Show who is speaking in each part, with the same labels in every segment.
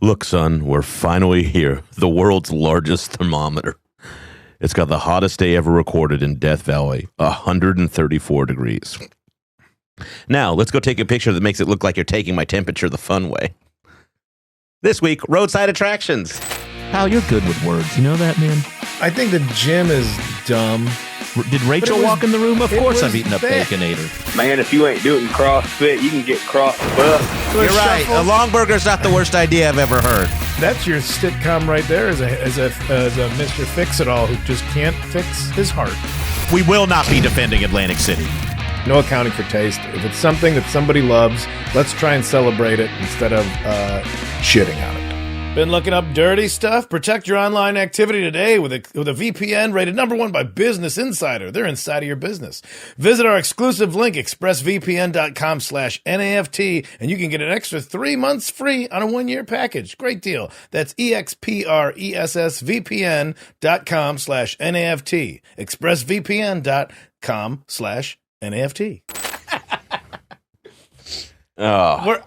Speaker 1: Look, son, we're finally here. The world's largest thermometer. It's got the hottest day ever recorded in Death Valley, 134 degrees. Now, let's go take a picture that makes it look like you're taking my temperature the fun way. This week, Roadside Attractions.
Speaker 2: Pal, you're good with words. You know that, man?
Speaker 3: I think the gym is dumb.
Speaker 2: Did Rachel walk in the room? Of course I've eaten a Baconator.
Speaker 4: Man, if you ain't doing CrossFit, you can get crossed up.
Speaker 1: You're right. A long burger's not the worst idea I've ever heard.
Speaker 3: That's your sitcom right there as a Mr. Fix-It-All who just can't fix his heart.
Speaker 2: We will not be defending Atlantic City.
Speaker 3: No accounting for taste. If it's something that somebody loves, let's try and celebrate it instead of shitting on it. Been looking up dirty stuff? Protect your online activity today with a VPN rated #1 by Business Insider. They're inside of your business. Visit our exclusive link, expressvpn.com/NAFT, and you can get an extra 3 months free on a 1-year package. Great deal. That's expressvpn.com/NAFT. expressvpn.com/NAFT.
Speaker 1: Oh.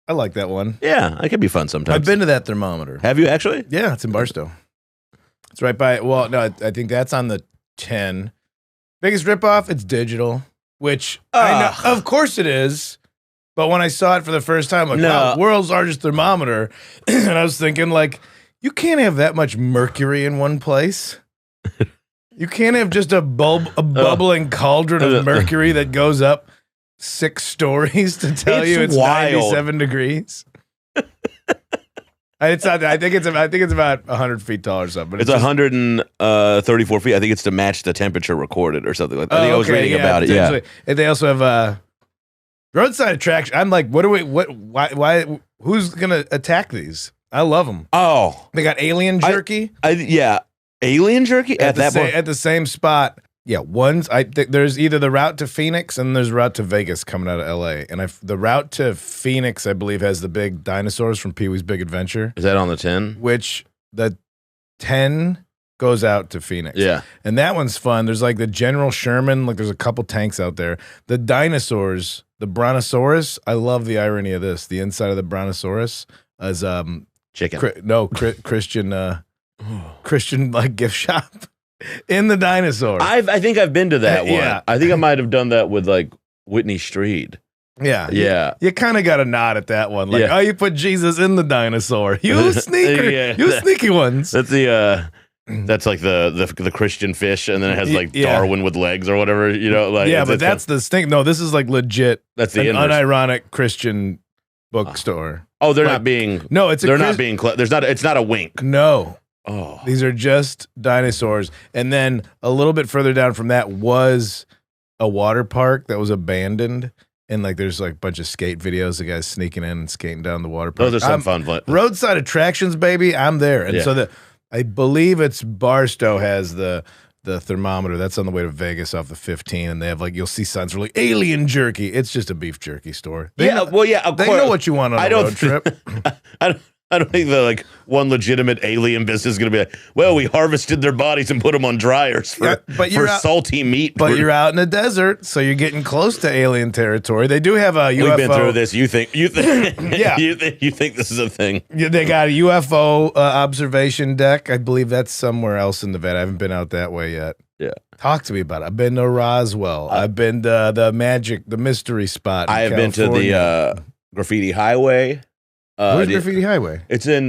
Speaker 3: I like that one.
Speaker 1: Yeah, it can be fun sometimes.
Speaker 3: I've been to that thermometer.
Speaker 1: Have you actually?
Speaker 3: Yeah, it's in Barstow. It's right by, well, no, I think that's on the 10. Biggest ripoff, it's digital, which I know, of course it is. But when I saw it for the first time, like, wow, world's largest thermometer, and I was thinking, like, you can't have that much mercury in one place. You can't have just a bubbling cauldron of mercury that goes up 6 stories to tell you it's
Speaker 1: wild.
Speaker 3: 97 degrees. It's not. I think it's about 100 feet tall or something.
Speaker 1: It's 134 feet. I think it's to match the temperature recorded or something like that. I think I was reading about it. Yeah.
Speaker 3: And they also have roadside attraction. I'm like, why? Who's gonna attack these? I love them.
Speaker 1: Oh,
Speaker 3: they got alien jerky.
Speaker 1: Alien jerky
Speaker 3: at the same spot. Yeah, there's either the route to Phoenix and there's route to Vegas coming out of LA. And the route to Phoenix, I believe, has the big dinosaurs from Pee-wee's Big Adventure.
Speaker 1: Is that on the 10?
Speaker 3: Which the 10 goes out to Phoenix.
Speaker 1: Yeah.
Speaker 3: And that one's fun. There's like the General Sherman, like there's a couple tanks out there. The dinosaurs, the Brontosaurus, I love the irony of this. The inside of the Brontosaurus is
Speaker 1: chicken.
Speaker 3: Christian like gift shop. In the dinosaur.
Speaker 1: I think I've been to that one.
Speaker 3: Yeah.
Speaker 1: I think I might have done that with like Whitney Street.
Speaker 3: Yeah.
Speaker 1: Yeah.
Speaker 3: You kind of got a nod at that one. Like, you put Jesus in the dinosaur. You sneaker. You sneaky ones.
Speaker 1: That's that's like the Christian fish, and then it has like Darwin with legs or whatever, you know, like
Speaker 3: but that's the stink. No, this is like legit.
Speaker 1: That's the
Speaker 3: unironic Christian bookstore.
Speaker 1: Oh, they're not being it's not a wink.
Speaker 3: No.
Speaker 1: Oh,
Speaker 3: these are just dinosaurs. And then a little bit further down from that was a water park that was abandoned. And like there's like a bunch of skate videos of guys sneaking in and skating down the water park.
Speaker 1: Those are some fun.
Speaker 3: Roadside Attractions, baby. I'm there. And so I believe it's Barstow has the thermometer. That's on the way to Vegas off the 15. And they have like, you'll see signs for like alien jerky. It's just a beef jerky store. They know what you want on a road trip.
Speaker 1: I don't think the like one legitimate alien business is going to be like, well, we harvested their bodies and put them on dryers for salty meat.
Speaker 3: But you're out in the desert, so you're getting close to alien territory. They do have a UFO.
Speaker 1: We've been through this. You think you think this is a thing?
Speaker 3: Yeah, they got a UFO observation deck. I believe that's somewhere else in Nevada. I haven't been out that way yet.
Speaker 1: Yeah,
Speaker 3: talk to me about it. I've been to Roswell. I've been to the mystery spot.
Speaker 1: I have been to the Graffiti Highway.
Speaker 3: Where's Graffiti Highway?
Speaker 1: It's in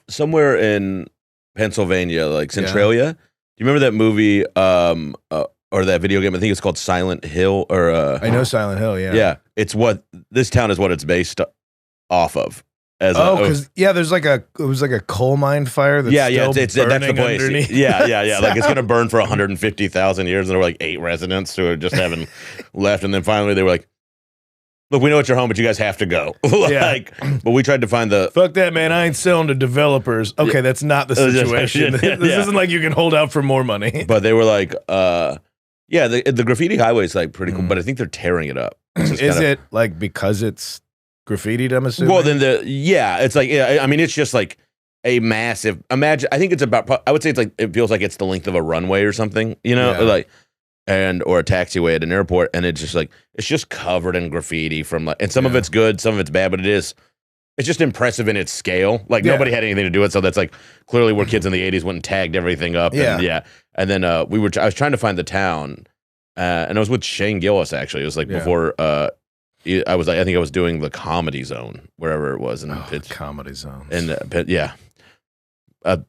Speaker 1: somewhere in Pennsylvania, like Centralia. Do you remember that movie or that video game? I think it's called Silent Hill. Or
Speaker 3: I know Silent Hill. Yeah,
Speaker 1: yeah. It's this town is what it's based off of.
Speaker 3: Because there's like it was like a coal mine fire. That's
Speaker 1: that's the place.
Speaker 3: Underneath.
Speaker 1: Yeah. Like it's gonna burn for 150,000 years, and there were like 8 residents who are just having left, and then finally they were like, look, we know it's your home, but you guys have to go. But we tried to find
Speaker 3: fuck that, man. I ain't selling to developers. Okay, that's not the situation. This isn't like you can hold out for more money.
Speaker 1: But they were like, the Graffiti Highway is like pretty cool, but I think they're tearing it up.
Speaker 3: Is it like because it's graffitied, I'm assuming?
Speaker 1: Well, then it's like, I mean, it's just like a massive, I think it's about, I would say it's like, it feels like it's the length of a runway or something, you know, like, or a taxiway at an airport, and it's just like it's just covered in graffiti from like, and some of it's good, some of it's bad, but it is it's just impressive in its scale. Like nobody had anything to do with it, so that's like clearly where kids in the 80s went and tagged everything up. And then I was trying to find the town, and I was with Shane Gillis actually. It was like before I think I was doing the Comedy Zone wherever it was in
Speaker 3: Comedy Zone.
Speaker 1: And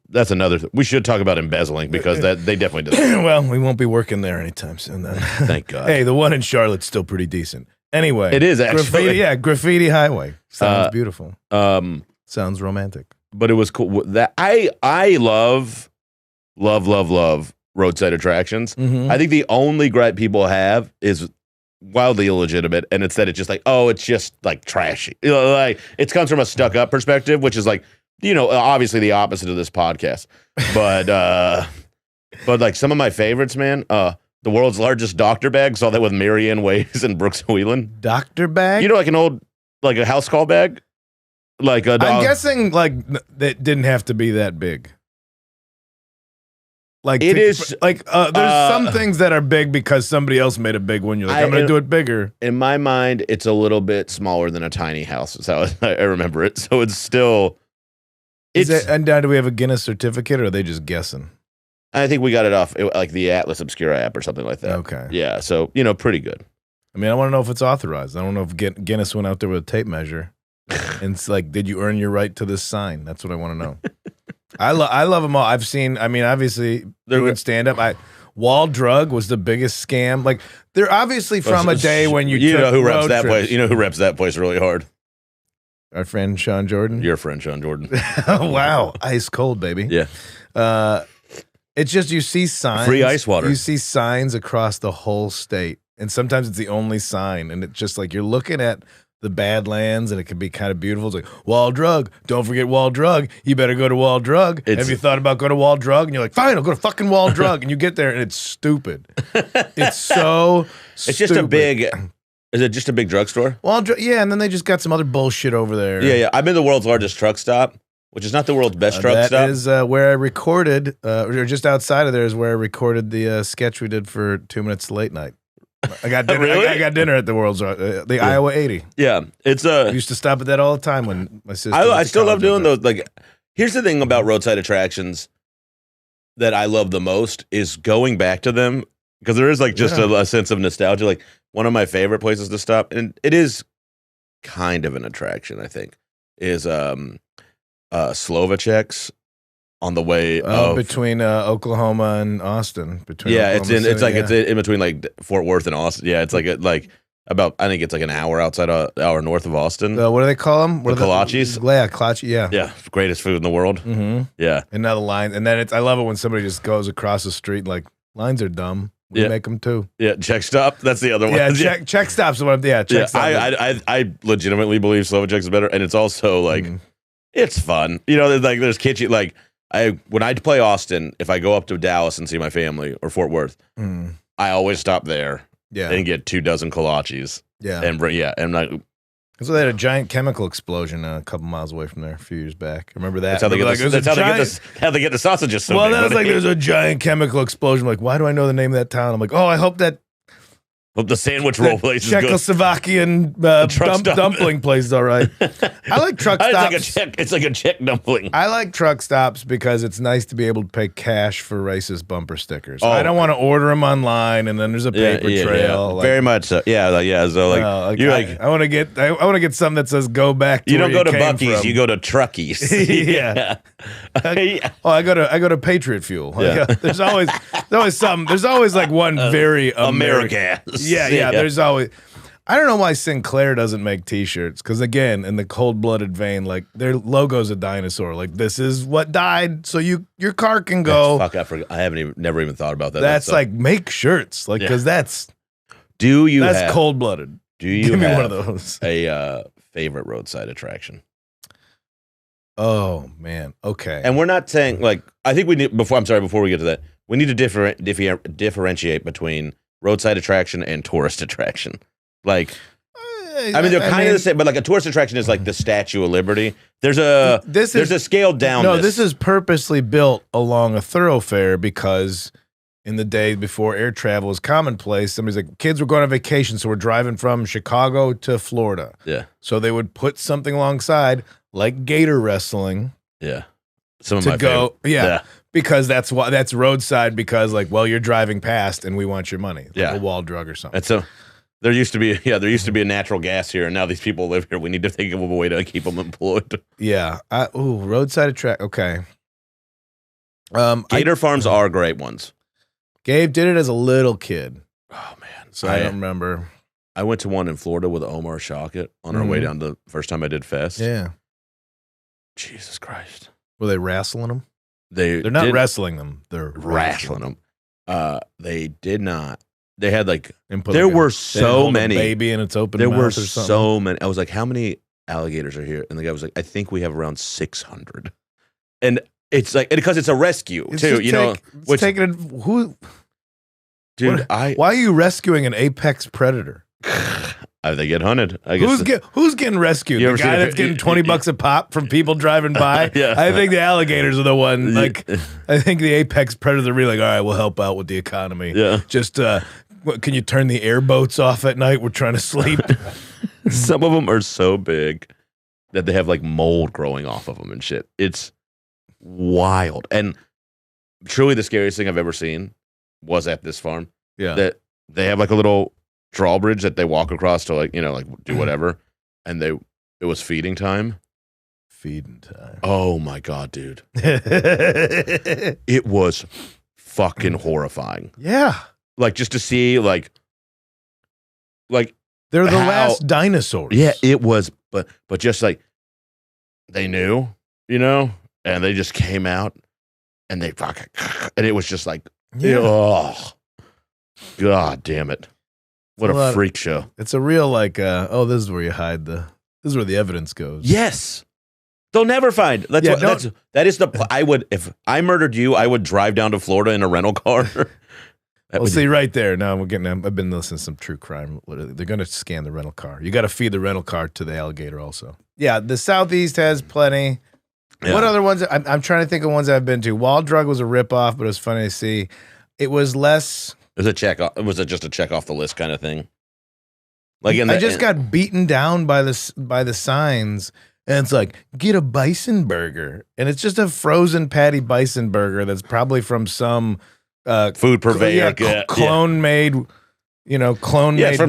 Speaker 1: that's another. We should talk about embezzling because they definitely did.
Speaker 3: Well, we won't be working there anytime soon. Then,
Speaker 1: thank God.
Speaker 3: Hey, the one in Charlotte's still pretty decent. Anyway,
Speaker 1: it is actually
Speaker 3: Graffiti Highway sounds beautiful. Sounds romantic.
Speaker 1: But it was cool. That I love roadside attractions.
Speaker 3: Mm-hmm.
Speaker 1: I think the only gripe people have is wildly illegitimate, and it's that it's just like, oh, it's just like trashy. Like it comes from a stuck up perspective, which is like, obviously the opposite of this podcast. But like some of my favorites, man. The world's largest doctor bag. Saw that with Marianne Weiss and Brooks Wheelan.
Speaker 3: Doctor bag?
Speaker 1: Like an old, like a house call bag? Like a dog.
Speaker 3: I'm guessing like that didn't have to be that big. Like
Speaker 1: it is
Speaker 3: like there's some things that are big because somebody else made a big one. You're like, I'm going to do it bigger.
Speaker 1: In my mind, it's a little bit smaller than a tiny house. Is how I remember it. So it's still.
Speaker 3: And now do we have a Guinness certificate, or are they just guessing?
Speaker 1: I think we got it off like the Atlas Obscura app or something like that.
Speaker 3: Okay.
Speaker 1: Yeah. So pretty good.
Speaker 3: I mean, I want to know if it's authorized. I don't know if Guinness went out there with a tape measure, and it's like, did you earn your right to this sign? That's what I want to know. I love them all. I've seen. I mean, obviously, doing stand up. Wall Drug was the biggest scam. Like they're obviously from a day when you
Speaker 1: know who reps that place. You know who reps that place really hard.
Speaker 3: Our friend Sean Jordan.
Speaker 1: Your friend Sean Jordan.
Speaker 3: Wow, ice cold, baby.
Speaker 1: Yeah.
Speaker 3: It's just you see signs.
Speaker 1: Free ice water.
Speaker 3: You see signs across the whole state, and sometimes it's the only sign, and it's just like you're looking at the Badlands, and it can be kind of beautiful. It's like, Wall Drug. Don't forget Wall Drug. You better go to Wall Drug. Have you thought about going to Wall Drug? And you're like, fine, I'll go to fucking Wall Drug. And you get there, and it's stupid. It's so stupid.
Speaker 1: It's just a big... Is it just a big drugstore?
Speaker 3: Wall Drug, yeah, and then they just got some other bullshit over there.
Speaker 1: Yeah. I'm in the world's largest truck stop, which is not the world's best truck stop.
Speaker 3: That is where I recorded, or just outside of there is where I recorded the sketch we did for 2 Minutes Late Night. I got dinner.
Speaker 1: Really?
Speaker 3: I got dinner at the world's the Iowa 80.
Speaker 1: Yeah, it's
Speaker 3: I used to stop at that all the time when my sister.
Speaker 1: I still love doing those. Like, here's the thing about roadside attractions that I love the most is going back to them because there is like just a sense of nostalgia. Like one of my favorite places to stop, and it is kind of an attraction. I think is Slovacek's on the way
Speaker 3: between Oklahoma and Austin.
Speaker 1: It's in between like Fort Worth and Austin. Yeah, it's like about I think it's like an hour hour north of Austin.
Speaker 3: What do they call them?
Speaker 1: The kolaches.
Speaker 3: Yeah, kolaches. Yeah,
Speaker 1: yeah, greatest food in the world.
Speaker 3: Mm-hmm.
Speaker 1: Yeah,
Speaker 3: and now the line, and then I love it when somebody just goes across the street and like lines are dumb. We make them too.
Speaker 1: Yeah, check stop. That's the other one.
Speaker 3: Yeah, check stops. Check stop.
Speaker 1: I legitimately believe Slovacek's better, and it's also like it's fun. There's kitschy like. When I play Austin, if I go up to Dallas and see my family or Fort Worth, I always stop there and get 24 kolaches.
Speaker 3: Yeah.
Speaker 1: And like
Speaker 3: so they had a giant chemical explosion a couple miles away from there a few years back. Remember that?
Speaker 1: That's how they get the sausages. So
Speaker 3: well, that was like there's a giant chemical explosion. I'm like, why do I know the name of that town? I'm like, I hope
Speaker 1: the sandwich roll place is good.
Speaker 3: Czechoslovakian dumpling place is all right. I like truck stops.
Speaker 1: It's like a Czech dumpling.
Speaker 3: I like truck stops because it's nice to be able to pay cash for racist bumper stickers. I don't want to order them online and then there's a paper trail.
Speaker 1: Yeah. Like, very much so. Yeah, So
Speaker 3: I want to get something that says "Go back." To
Speaker 1: you don't go to Bucky's.
Speaker 3: From.
Speaker 1: You go to Truckies.
Speaker 3: Yeah. I go to Patriot Fuel. There's always something. There's always like one very American. Yeah. There's always. I don't know why Sinclair doesn't make T-shirts because again, in the cold-blooded vein, like their logo's a dinosaur. Like this is what died, so your car can go.
Speaker 1: Fuck, I never even thought about that.
Speaker 3: That's like make shirts, like because that's.
Speaker 1: That's
Speaker 3: cold-blooded.
Speaker 1: Do you
Speaker 3: give me
Speaker 1: have
Speaker 3: one of those?
Speaker 1: A favorite roadside attraction?
Speaker 3: Oh man, okay.
Speaker 1: And we're not saying like I think we need before we get to that, we need to differentiate between roadside attraction and tourist attraction. Like, I mean, they're kind of the same, but like a tourist attraction is like the Statue of Liberty. There's a scaled down.
Speaker 3: No, this is purposely built along a thoroughfare because in the day before air travel was commonplace, somebody's like, kids were going on vacation, so we're driving from Chicago to Florida.
Speaker 1: Yeah.
Speaker 3: So they would put something alongside. like Gator wrestling.
Speaker 1: Yeah. Some of
Speaker 3: To
Speaker 1: my
Speaker 3: go,
Speaker 1: favorite.
Speaker 3: yeah, because that's roadside. Because like, well, you're driving past, and we want your money. Like a wall drug or something.
Speaker 1: And so there used to be a natural gas here, and now these people live here. We need to think of a way to keep them employed.
Speaker 3: Yeah. Roadside attract. Okay.
Speaker 1: Gator farms are great ones.
Speaker 3: Gabe did it as a little kid.
Speaker 1: Oh man,
Speaker 3: So I don't remember.
Speaker 1: I went to one in Florida with Omar Shockett on our way down the first time I did Fest.
Speaker 3: Yeah.
Speaker 1: Jesus Christ.
Speaker 3: Were they wrestling them?
Speaker 1: They're
Speaker 3: not wrestling them. They're
Speaker 1: wrestling them. They did not. They had like
Speaker 3: Input
Speaker 1: there
Speaker 3: like
Speaker 1: were
Speaker 3: they
Speaker 1: so
Speaker 3: hold a
Speaker 1: many.
Speaker 3: baby in its open
Speaker 1: There
Speaker 3: mouth
Speaker 1: were
Speaker 3: or something.
Speaker 1: so many. I was like, how many alligators are here? And the guy was like, I think we have around 600. And it's like because it's a rescue
Speaker 3: It's
Speaker 1: too,
Speaker 3: just
Speaker 1: you know.
Speaker 3: it's taking it. Who?
Speaker 1: Dude,
Speaker 3: Why are you rescuing an apex predator?
Speaker 1: they get hunted. I guess
Speaker 3: Who's getting rescued?
Speaker 1: You
Speaker 3: The
Speaker 1: ever
Speaker 3: guy
Speaker 1: seen
Speaker 3: that's getting $20 a pop from people driving by.
Speaker 1: Yeah.
Speaker 3: I think the alligators are the one. Like, I think the apex predators are really like, all right, we'll help out with the economy.
Speaker 1: Yeah.
Speaker 3: Just can you turn the airboats off at night? We're trying to sleep.
Speaker 1: Some of them are so big that they have like mold growing off of them and shit. It's wild. And truly the scariest thing I've ever seen was at this farm.
Speaker 3: Yeah.
Speaker 1: That they have like a little drawbridge that they walk across to like, like do whatever. And it was feeding time.
Speaker 3: Feeding time.
Speaker 1: Oh my God, dude. It was fucking horrifying.
Speaker 3: Yeah.
Speaker 1: Like just to see like
Speaker 3: They're the
Speaker 1: how-
Speaker 3: last dinosaurs.
Speaker 1: yeah, it was, but just like they knew, and they just came out and they fucking, and it was just like, oh, God damn it. What a freak show.
Speaker 3: It's a real like, this is where you hide this is where the evidence goes.
Speaker 1: Yes. They'll never find. That is if I murdered you, I would drive down to Florida in a rental car.
Speaker 3: See right there. Now I've been listening to some true crime. Literally, they're going to scan the rental car. You got to feed the rental car to the alligator also. Yeah, the Southeast has plenty.
Speaker 1: Yeah.
Speaker 3: What other ones? I'm trying to think of ones I've been to. Wild Drug was a ripoff, but it was funny to see. It was less.
Speaker 1: It was just a check off the list kind of thing. Like
Speaker 3: I just got beaten down by the signs, and it's like, get a bison burger, and it's just a frozen patty bison burger that's probably from some
Speaker 1: food purveyor,
Speaker 3: clone made, from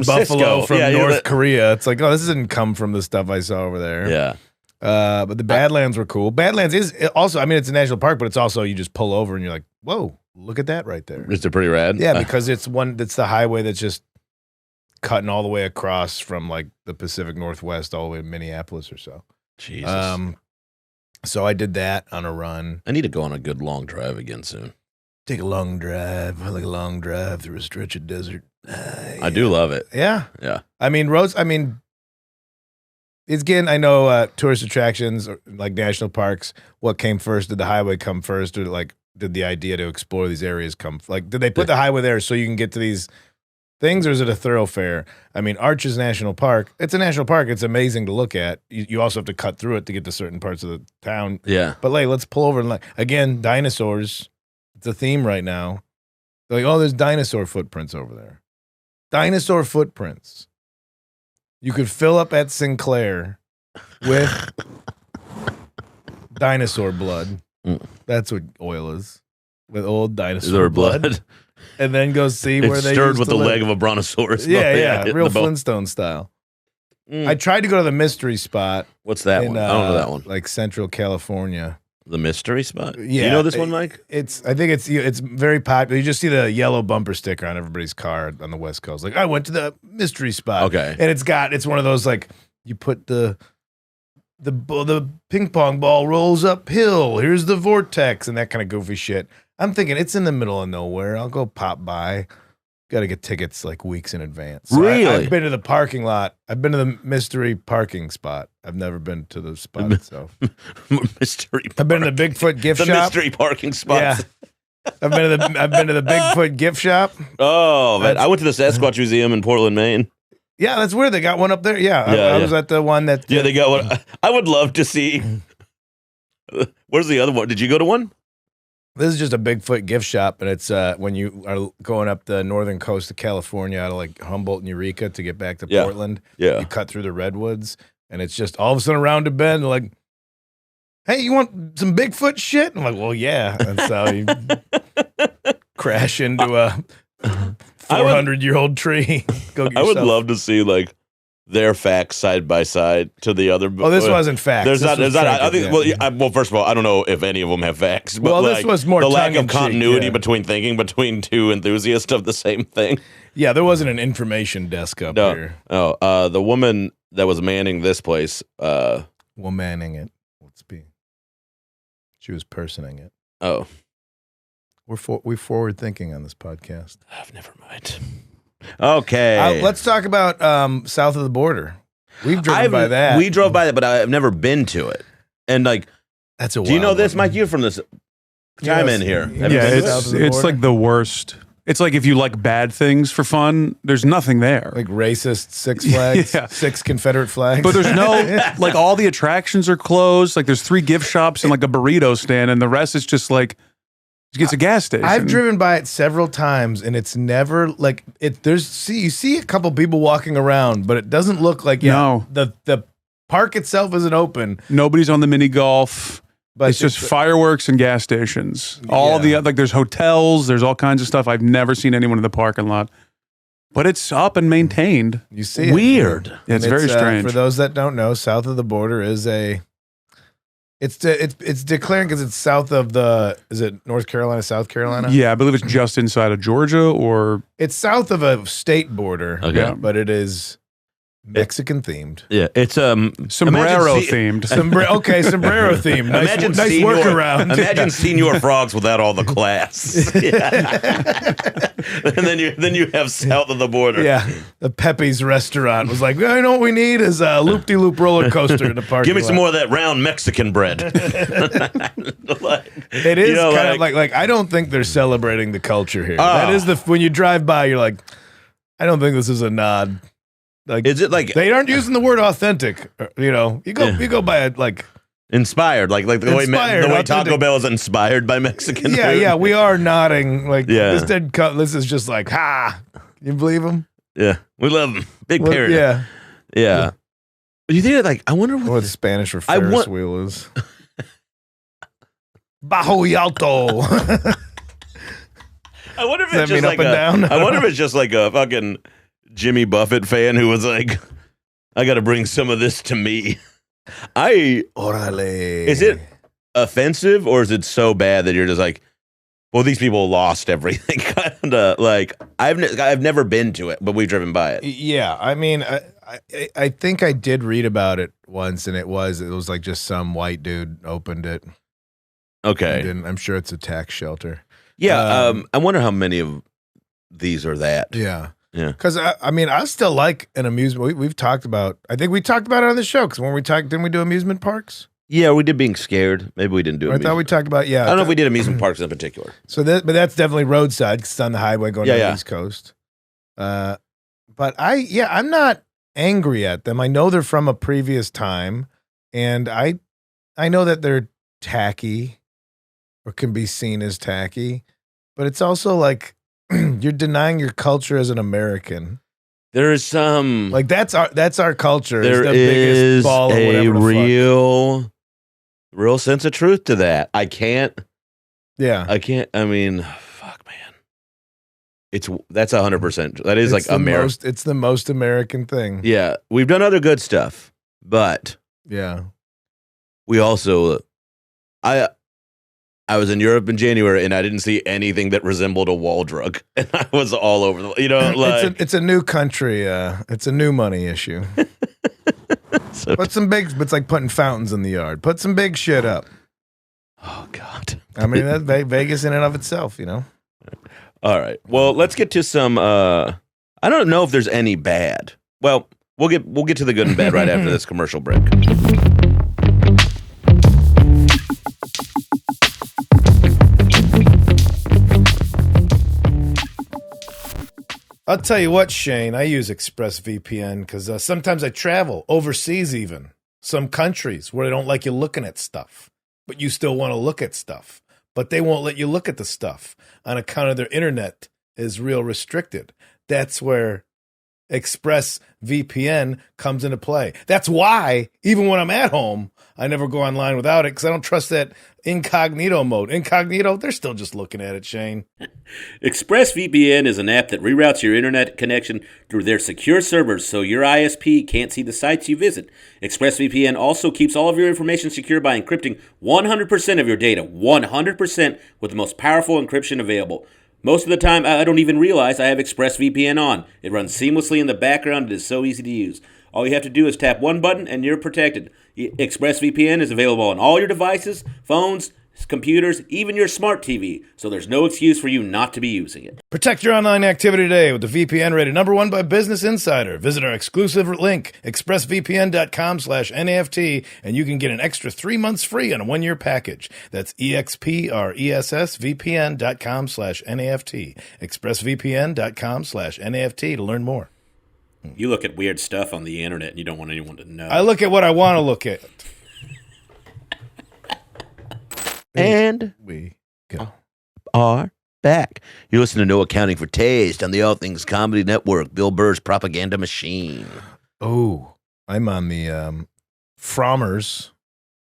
Speaker 3: buffalo
Speaker 1: Cisco.
Speaker 3: from North Korea. It's like, this didn't come from the stuff I saw over there.
Speaker 1: Yeah.
Speaker 3: But the Badlands were cool. Badlands is also, it's a national park, but it's also, you just pull over and you're like, whoa, look at that right there.
Speaker 1: Is it pretty rad?
Speaker 3: Yeah, because it's the highway that's just cutting all the way across from like the Pacific Northwest all the way to Minneapolis or so.
Speaker 1: Jesus.
Speaker 3: So I did that on a run.
Speaker 1: I need to go on a good long drive again soon.
Speaker 3: Take a long drive, like a long drive through a stretch of desert.
Speaker 1: I do love it.
Speaker 3: Yeah.
Speaker 1: Yeah.
Speaker 3: It's again, I know tourist attractions or like national parks, what came first? Did the highway come first? Or like, did the idea to explore these areas come? Like, did they put the highway there so you can get to these things, or is it a thoroughfare? Arches National Park, it's a national park. It's amazing to look at. You also have to cut through it to get to certain parts of the town.
Speaker 1: Yeah.
Speaker 3: But like, let's pull over and again, dinosaurs. It's a theme right now. They're like, there's dinosaur footprints over there. Dinosaur footprints. You could fill up at Sinclair with dinosaur blood. That's what oil is. With old dinosaur blood. And then go see where they
Speaker 1: stirred
Speaker 3: used
Speaker 1: with
Speaker 3: to
Speaker 1: the
Speaker 3: live.
Speaker 1: leg of a brontosaurus.
Speaker 3: Yeah. Real Flintstone style. I tried to go to the mystery spot.
Speaker 1: What's that one? I don't know that one.
Speaker 3: Like Central California.
Speaker 1: The mystery spot?
Speaker 3: Yeah.
Speaker 1: Do you know this one, Mike?
Speaker 3: I think it's very popular. You just see the yellow bumper sticker on everybody's car on the West Coast. Like, I went to the mystery spot.
Speaker 1: Okay.
Speaker 3: And it's one of those, like, you put the ping pong ball rolls uphill. Here's the vortex and that kind of goofy shit. I'm thinking it's in the middle of nowhere. I'll go pop by. Got to get tickets like weeks in advance. So
Speaker 1: really?
Speaker 3: I've been to the parking lot. I've been to the mystery parking spot. I've never been to the spot itself.
Speaker 1: Mystery.
Speaker 3: I've been to the Bigfoot gift shop.
Speaker 1: The mystery parking spot.
Speaker 3: Yeah. I've been to the Bigfoot gift shop.
Speaker 1: Oh, man. I went to the Sasquatch Museum in Portland, Maine.
Speaker 3: Yeah, that's weird. They got one up there. Yeah, I was at the one that.
Speaker 1: Yeah, they got one. I would love to see. Where's the other one? Did you go to one?
Speaker 3: This is just a Bigfoot gift shop, and it's when you are going up the northern coast of California out of like Humboldt and Eureka to get back to Portland.
Speaker 1: Yeah.
Speaker 3: You cut through the redwoods, and it's just all of a sudden around a bend, like, hey, you want some Bigfoot shit? I'm like, well, yeah. And so you crash into a 400-year-old tree. Go get
Speaker 1: I would
Speaker 3: yourself-
Speaker 1: love to see like their facts side by side to the other.
Speaker 3: Oh, this wasn't facts.
Speaker 1: There's not. I think.
Speaker 3: Yeah.
Speaker 1: Well, first of all, I don't know if any of them have facts. But
Speaker 3: Well,
Speaker 1: like,
Speaker 3: this was more
Speaker 1: the lack of
Speaker 3: tongue-in-cheek,
Speaker 1: continuity
Speaker 3: yeah.
Speaker 1: between two enthusiasts of the same thing.
Speaker 3: Yeah, there wasn't an information desk up here.
Speaker 1: Oh, the woman that was manning this place.
Speaker 3: Womaning it. Let's be. She was personing it.
Speaker 1: Oh,
Speaker 3: We're forward thinking on this podcast.
Speaker 1: never mind. Okay,
Speaker 3: Let's talk about south of the border. We've driven by that.
Speaker 1: We drove by that, but I've never been to it. And like,
Speaker 3: That's a.
Speaker 1: do you know
Speaker 3: wild
Speaker 1: this,
Speaker 3: one.
Speaker 1: Mike? You're from this. Chime in here. Have you
Speaker 5: Yeah,
Speaker 1: been to
Speaker 3: south
Speaker 1: it?
Speaker 3: of the
Speaker 5: it's
Speaker 3: border?
Speaker 5: like the worst. It's like if you like bad things for fun, there's nothing there.
Speaker 3: Like racist Six Flags,
Speaker 5: Yeah.
Speaker 3: 6 Confederate flags.
Speaker 5: But there's no, like all the attractions are closed. Like there's 3 gift shops and like a burrito stand, and the rest is just like, it's a gas station.
Speaker 3: I've driven by it several times, and it's never like it. You see a couple people walking around, but it doesn't look like
Speaker 5: No.
Speaker 3: the park itself isn't open.
Speaker 5: Nobody's on the mini golf.
Speaker 3: But
Speaker 5: It's just fireworks and gas stations. All the like, there's hotels. There's all kinds of stuff. I've never seen anyone in the parking lot, but it's up and maintained.
Speaker 3: you see it.
Speaker 1: Weird.
Speaker 5: Yeah, it's
Speaker 3: And
Speaker 5: very strange.
Speaker 3: For those that don't know, south of the border is it's declaring because it's south of is it North Carolina, South Carolina?
Speaker 5: Yeah, I believe it's just inside of Georgia, or
Speaker 3: It's south of a state border,
Speaker 1: Okay.
Speaker 3: but it is Mexican themed.
Speaker 1: Yeah, it's
Speaker 5: sombrero
Speaker 1: imagine
Speaker 5: themed.
Speaker 3: Sombrero themed. Nice,
Speaker 1: Imagine
Speaker 3: nice
Speaker 1: senior,
Speaker 3: workaround.
Speaker 1: Imagine senior frogs without all the class. And then you have south of the border.
Speaker 3: Yeah, the Pepe's restaurant was like, well, you know what we need is a loop-de-loop roller coaster in the parking
Speaker 1: Give me some
Speaker 3: lot.
Speaker 1: more of that round Mexican bread.
Speaker 3: It is kind of like I don't think they're celebrating the culture here. That is when you drive by, you're like, I don't think this is a nod. Like,
Speaker 1: is it like
Speaker 3: they aren't using the word authentic? You know, you go by it like.
Speaker 1: inspired, like the way
Speaker 3: Inspired,
Speaker 1: Taco
Speaker 3: authentic.
Speaker 1: Bell is inspired by Mexican food?
Speaker 3: Yeah, we are nodding. Like
Speaker 1: Yeah.
Speaker 3: this dead cut. This is just like, ha! You believe him?
Speaker 1: Yeah, we love them. Big
Speaker 3: Well,
Speaker 1: parent.
Speaker 3: yeah.
Speaker 1: But you think that, like, I wonder
Speaker 3: What Spanish for
Speaker 1: I
Speaker 3: Ferris
Speaker 1: want-
Speaker 3: wheel is? Bajo y alto.
Speaker 1: I wonder if
Speaker 3: Does
Speaker 1: it's
Speaker 3: that
Speaker 1: just
Speaker 3: mean
Speaker 1: like
Speaker 3: up and down?
Speaker 1: I wonder if it's just like a fucking Jimmy Buffett fan who was like, I got to bring some of this to me.
Speaker 3: Orale.
Speaker 1: Is it offensive or is it so bad that you're just like, well, these people lost everything? Kind of like I've never been to it, but we've driven by it.
Speaker 3: Yeah, I mean, I think I did read about it once, and it was like just some white dude opened it.
Speaker 1: Okay.
Speaker 3: And I'm sure it's a tax shelter.
Speaker 1: Yeah. I wonder how many of these are that.
Speaker 3: Yeah.
Speaker 1: Yeah.
Speaker 3: Because I mean, I still like an amusement. We've talked about. I think we talked about it on the show. Because when we talked, didn't we do amusement parks?
Speaker 1: Yeah, we did being scared. Maybe we didn't do it.
Speaker 3: I thought we talked about. Yeah.
Speaker 1: I don't know if we did amusement parks in particular.
Speaker 3: So but that's definitely roadside because it's on the highway going down the East Coast. But I'm not angry at them. I know they're from a previous time, and I know that they're tacky or can be seen as tacky, but it's also like you're denying your culture as an American.
Speaker 1: There is some
Speaker 3: Like that's our culture.
Speaker 1: there
Speaker 3: the
Speaker 1: is
Speaker 3: biggest ball of
Speaker 1: a
Speaker 3: whatever the fuck.
Speaker 1: real sense of truth to that. I can't.
Speaker 3: Yeah.
Speaker 1: I mean, fuck, man. That's 100%. That is
Speaker 3: It's
Speaker 1: like America.
Speaker 3: It's the most American thing.
Speaker 1: Yeah, we've done other good stuff, but
Speaker 3: Yeah.
Speaker 1: we also, I was in Europe in January and I didn't see anything that resembled a wall drug, and I was all over the, like
Speaker 3: It's a new country. It's a new money issue.
Speaker 1: so-
Speaker 3: Put some big. It's like putting fountains in the yard. Put some big shit up.
Speaker 1: oh god.
Speaker 3: I mean, that's Vegas in and of itself. You know.
Speaker 1: All right. Well, let's get to some. I don't know if there's any bad. Well, we'll get to the good and bad right after this commercial break.
Speaker 3: I'll tell you what, Shane. I use ExpressVPN because sometimes I travel overseas, even some countries where they don't like you looking at stuff, but you still want to look at stuff. But they won't let you look at the stuff on account of their internet is real restricted. That's where ExpressVPN comes into play. That's why, even when I'm at home, I never go online without it because I don't trust that incognito mode. Incognito, they're still just looking at it, Shane.
Speaker 6: ExpressVPN is an app that reroutes your internet connection through their secure servers so your ISP can't see the sites you visit. ExpressVPN also keeps all of your information secure by encrypting 100% of your data, 100% with the most powerful encryption available. Most of the time, I don't even realize I have ExpressVPN on. It runs seamlessly in the background. It is so easy to use. All you have to do is tap one button and you're protected. ExpressVPN is available on all your devices, phones, computers, even your smart TV, so there's no excuse for you not to be using it.
Speaker 3: Protect your online activity today with the VPN rated #1 by Business Insider. Visit our exclusive link, expressvpn.com/NAFT, and you can get an extra 3 months free on a 1-year package. That's expressvpn.com/NAFT. expressvpn.com/NAFT to learn more.
Speaker 6: You look at weird stuff on the internet and you don't want anyone to know.
Speaker 3: I look at what I want to look at.
Speaker 1: And
Speaker 3: we go.
Speaker 1: Are back. You're listening to No Accounting for Taste on the All Things Comedy Network, Bill Burr's propaganda machine.
Speaker 3: Oh, I'm on the Frommers.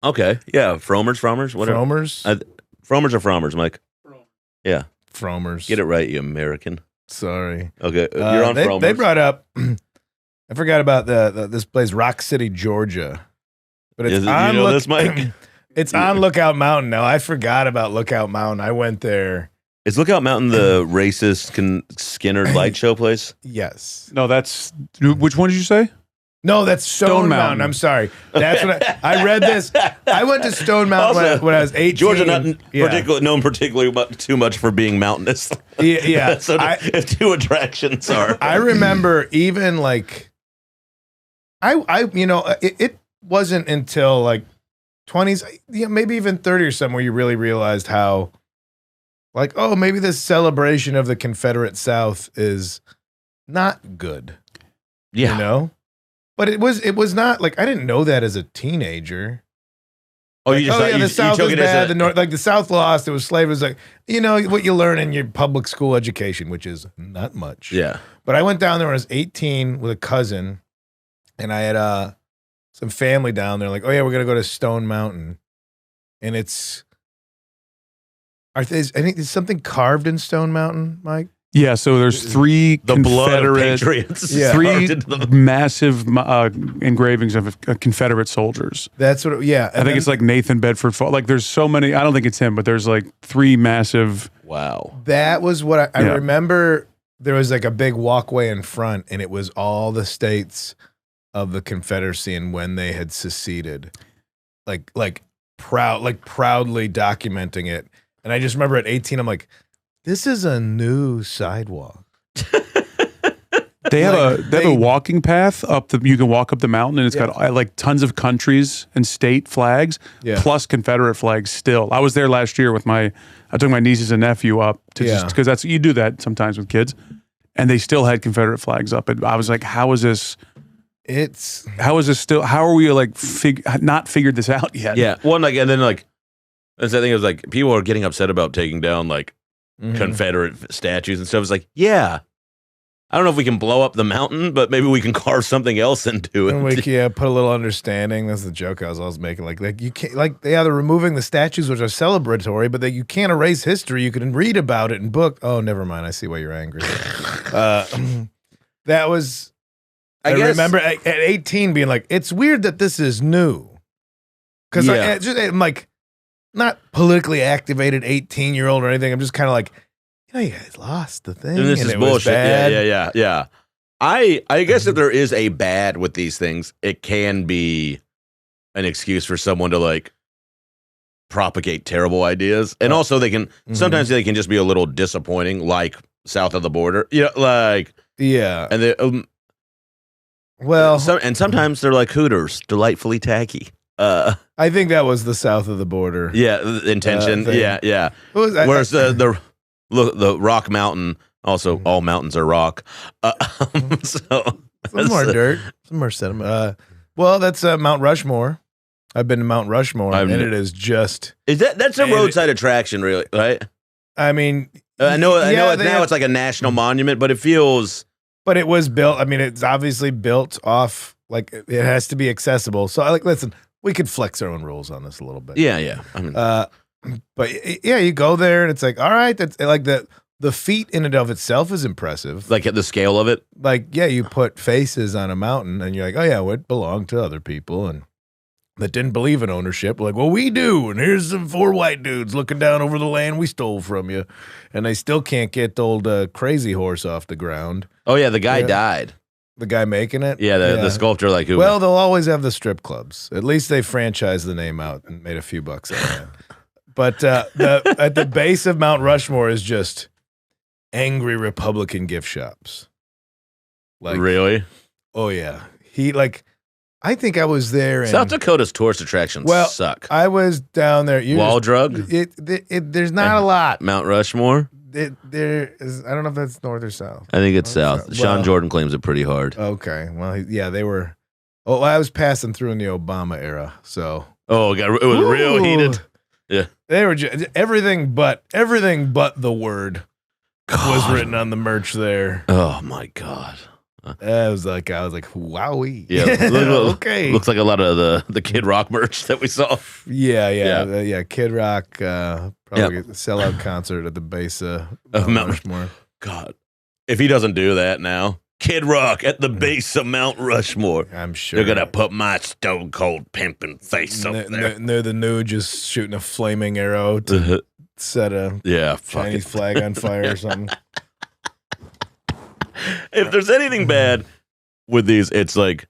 Speaker 1: Okay. Yeah. Fromers, whatever.
Speaker 3: Frommers?
Speaker 1: Fromers or Frommers, Mike? Yeah.
Speaker 3: Frommers.
Speaker 1: Get it right, you American.
Speaker 3: Sorry.
Speaker 1: Okay. You're on Fromers.
Speaker 3: They brought up, I forgot about this place, Rock City, Georgia. But it's on
Speaker 1: this, Mike?
Speaker 3: It's on Lookout Mountain now. I forgot about Lookout Mountain. I went there.
Speaker 1: Is Lookout Mountain the racist Skinner light show place?
Speaker 3: Yes.
Speaker 5: No, that's which one did you say?
Speaker 3: No, that's Stone Mountain. I'm sorry. That's what I read this. I went to Stone Mountain
Speaker 1: Also,
Speaker 3: when I was 18.
Speaker 1: Georgia not known particularly too much for being mountainous.
Speaker 3: Yeah.
Speaker 1: So if two attractions are.
Speaker 3: I remember even like it wasn't until like 20s, maybe even 30 or something where you really realized how like, oh, maybe this celebration of the Confederate South is not good.
Speaker 1: Yeah.
Speaker 3: You know? But it was not like I didn't know that as a teenager.
Speaker 1: Oh,
Speaker 3: like,
Speaker 1: you just
Speaker 3: thought the South
Speaker 1: took
Speaker 3: was
Speaker 1: it
Speaker 3: bad.
Speaker 1: as
Speaker 3: The North, like the South lost. It was slavery. It was like what you learn in your public school education, which is not much.
Speaker 1: Yeah.
Speaker 3: But I went down there when I was 18 with a cousin, and I had some family down there. Like, oh yeah, we're gonna go to Stone Mountain, and I think there's something carved in Stone Mountain, Mike.
Speaker 5: Yeah, so there's three
Speaker 1: The blood of
Speaker 5: Confederate,
Speaker 1: patriots.
Speaker 3: Yeah.
Speaker 5: three massive engravings of Confederate soldiers.
Speaker 3: That's what.
Speaker 5: I think it's like Nathan Bedford. Like there's so many. I don't think it's him, but there's like three massive.
Speaker 1: Wow.
Speaker 3: That was what I remember. There was like a big walkway in front, and it was all the states of the Confederacy and when they had seceded, proudly documenting it. And I just remember at 18, I'm like, this is a new sidewalk.
Speaker 5: They have a walking path up you can walk up the mountain, and it's got like tons of countries and state flags, plus Confederate flags still. I was there last year I took my nieces and nephew up to just because you do that sometimes with kids, and they still had Confederate flags up. And I was like, how is this still, how are we like not figured this out yet?
Speaker 1: Yeah. One, like, and then like, that's the thing, it was like, people are getting upset about taking down like Confederate statues and stuff. It's like, yeah, I don't know if we can blow up the mountain, but maybe we can carve something else into it.
Speaker 3: And put a little understanding. That's the joke I was always making. Like you can't, they're removing the statues, which are celebratory, but you can't erase history. You can read about it in book. Oh, never mind. I see why you're angry. That was. I remember at 18 being like, it's weird that this is new, because I'm like, not politically activated 18-year-old or anything. I'm just kind of like, you guys lost the thing.
Speaker 1: And this is bullshit. Yeah. I guess if there is a bad with these things, it can be an excuse for someone to like propagate terrible ideas. And also sometimes they can just be a little disappointing, like south of the border. And they, and sometimes they're like Hooters, delightfully tacky.
Speaker 3: I think that was the south of the border.
Speaker 1: Yeah, the intention. Yeah. Whereas the Rock Mountain, also all mountains are rock. Some
Speaker 3: more dirt, some more sediment. Well, that's Mount Rushmore. I've been to Mount Rushmore, and it is just.
Speaker 1: That's a roadside attraction, really, right?
Speaker 3: I mean,
Speaker 1: I know. Now it's like a national monument, but it feels.
Speaker 3: But it was built. I mean, it's obviously built off. Like it has to be accessible. So, listen. we could flex our own rules on this a little bit.
Speaker 1: Yeah. I mean,
Speaker 3: But yeah, you go there and it's like, all right, that's like the feat in and of itself is impressive.
Speaker 1: like at the scale of it.
Speaker 3: Like, yeah, you put faces on a mountain and you're like, oh yeah, well, it belonged to other people and that didn't believe in ownership. Like, well, we do. And here's some 4 white dudes looking down over the land we stole from you. And they still can't get the old crazy horse off the ground.
Speaker 1: Oh yeah, the guy died.
Speaker 3: The guy making it?
Speaker 1: Yeah, the sculptor, like who?
Speaker 3: Well, they'll always have the strip clubs. At least they franchised the name out and made a few bucks out of that. But at the base of Mount Rushmore is just angry Republican gift shops. Like,
Speaker 1: really?
Speaker 3: Oh yeah. I think I was there.
Speaker 1: South Dakota's tourist attractions suck.
Speaker 3: I was down there.
Speaker 1: Wall drug?
Speaker 3: There's not a lot.
Speaker 1: Mount Rushmore?
Speaker 3: There is. I don't know if that's north or south.
Speaker 1: I think it's south. Sean Jordan claims it pretty hard.
Speaker 3: Okay. Well, yeah, they were. Oh, I was passing through in the Obama era, so.
Speaker 1: Oh, it was real heated. Yeah.
Speaker 3: They were just, everything but the word was written on the merch there.
Speaker 1: Oh my God.
Speaker 3: I was like, wowie.
Speaker 1: Yeah.
Speaker 3: Okay.
Speaker 1: Looks like a lot of the Kid Rock merch that we saw.
Speaker 3: Yeah. Kid Rock, probably a sellout concert at the base of Mount Rushmore.
Speaker 1: God, if he doesn't do that now, Kid Rock at the base of Mount Rushmore.
Speaker 3: I'm sure
Speaker 1: they're gonna put my stone cold pimping face up there.
Speaker 3: They're the new just shooting a flaming arrow to set a Chinese flag on fire or something.
Speaker 1: If there's anything bad with these, it's like,